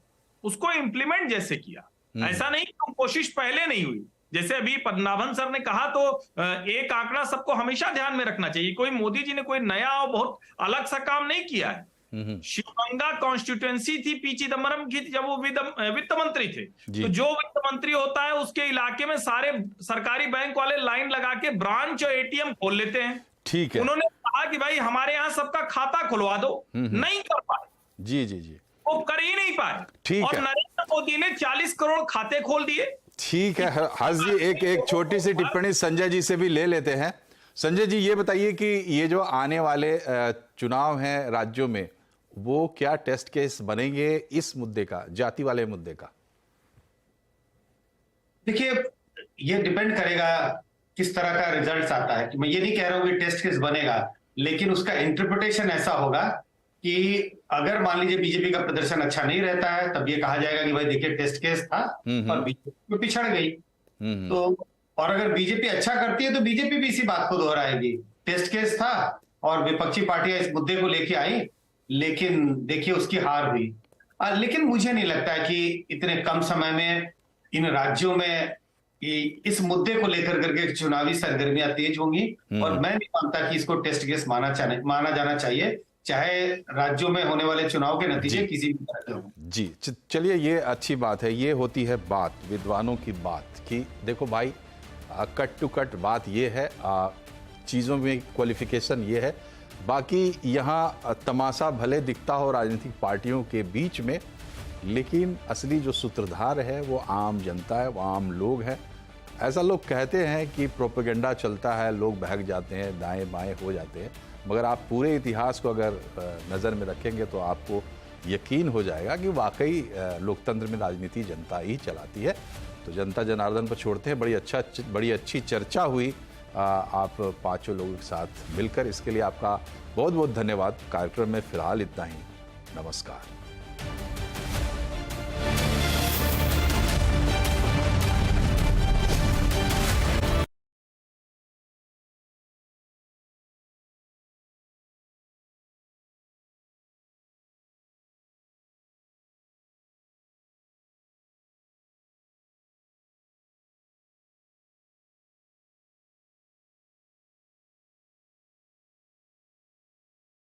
उसको इंप्लीमेंट जैसे किया, ऐसा नहीं कि कोशिश पहले नहीं हुई। जैसे अभी पद्मनाभन सर ने कहा, तो एक आंकड़ा सबको हमेशा ध्यान में रखना चाहिए। कोई मोदी जी ने कोई नया और बहुत अलग सा काम नहीं किया है। शिवगंगा कॉन्स्टिट्यूएंसी थी पी चिदम्बरम की जब वो वित्त मंत्री थे। तो जो वित्त मंत्री होता है उसके इलाके में सारे सरकारी बैंक वाले लाइन लगा के ब्रांच और एटीएम खोल लेते हैं। ठीक है। उन्होंने कहा कि भाई हमारे यहाँ सबका खाता खुलवा दो, नहीं कर पाए। जी जी जी, वो कर ही नहीं पाए। ठीक और है। नरेंद्र मोदी ने 40 करोड़ खाते खोल दिए। ठीक है हर्ष जी, एक छोटी सी टिप्पणी संजय जी से भी ले लेते हैं। संजय जी, ये बताइए कि ये जो आने वाले चुनाव हैं राज्यों में, वो क्या टेस्ट केस बनेंगे इस मुद्दे का, जाति वाले मुद्दे का? देखिए, ये डिपेंड करेगा किस तरह का रिजल्ट आता है। कि मैं ये नहीं कह रहा हूं कि टेस्ट केस बनेगा, लेकिन उसका इंटरप्रिटेशन ऐसा होगा कि अगर मान लीजिए बीजेपी का प्रदर्शन अच्छा नहीं रहता है, तब ये कहा जाएगा कि भाई देखिए टेस्ट केस था और बीजेपी पिछड़ गई। तो और अगर बीजेपी अच्छा करती है तो बीजेपी भी इसी बात को दोहराएगी, टेस्ट केस था और विपक्षी पार्टियां इस मुद्दे को लेके आई, लेकिन देखिए उसकी हार हुई। लेकिन मुझे नहीं लगता है कि इतने कम समय में इन राज्यों में इस मुद्दे को लेकर करके चुनावी सरगर्मियां तेज होंगी। और मैं नहीं मानता कि इसको टेस्ट केस माना जाना चाहिए, चाहे राज्यों में होने वाले चुनाव के नतीजे किसी भी तरह के हों। जी चलिए, ये अच्छी बात है। ये होती है बात विद्वानों की बात कि देखो भाई, कट टू कट बात ये है, चीज़ों में क्वालिफिकेशन ये है। बाकी यहाँ तमाशा भले दिखता हो राजनीतिक पार्टियों के बीच में, लेकिन असली जो सूत्रधार है वो आम जनता है, वो आम लोग हैं। ऐसा लोग कहते हैं कि प्रोपेगेंडा चलता है, लोग बहक जाते हैं, दाएं बाएं हो जाते हैं, मगर आप पूरे इतिहास को अगर नज़र में रखेंगे तो आपको यकीन हो जाएगा कि वाकई लोकतंत्र में राजनीति जनता ही चलाती है। तो जनता जनार्दन पर छोड़ते हैं। बड़ी अच्छी चर्चा हुई आप पांचों लोगों के साथ मिलकर। इसके लिए आपका बहुत बहुत धन्यवाद। कार्यक्रम में फिलहाल इतना ही। नमस्कार।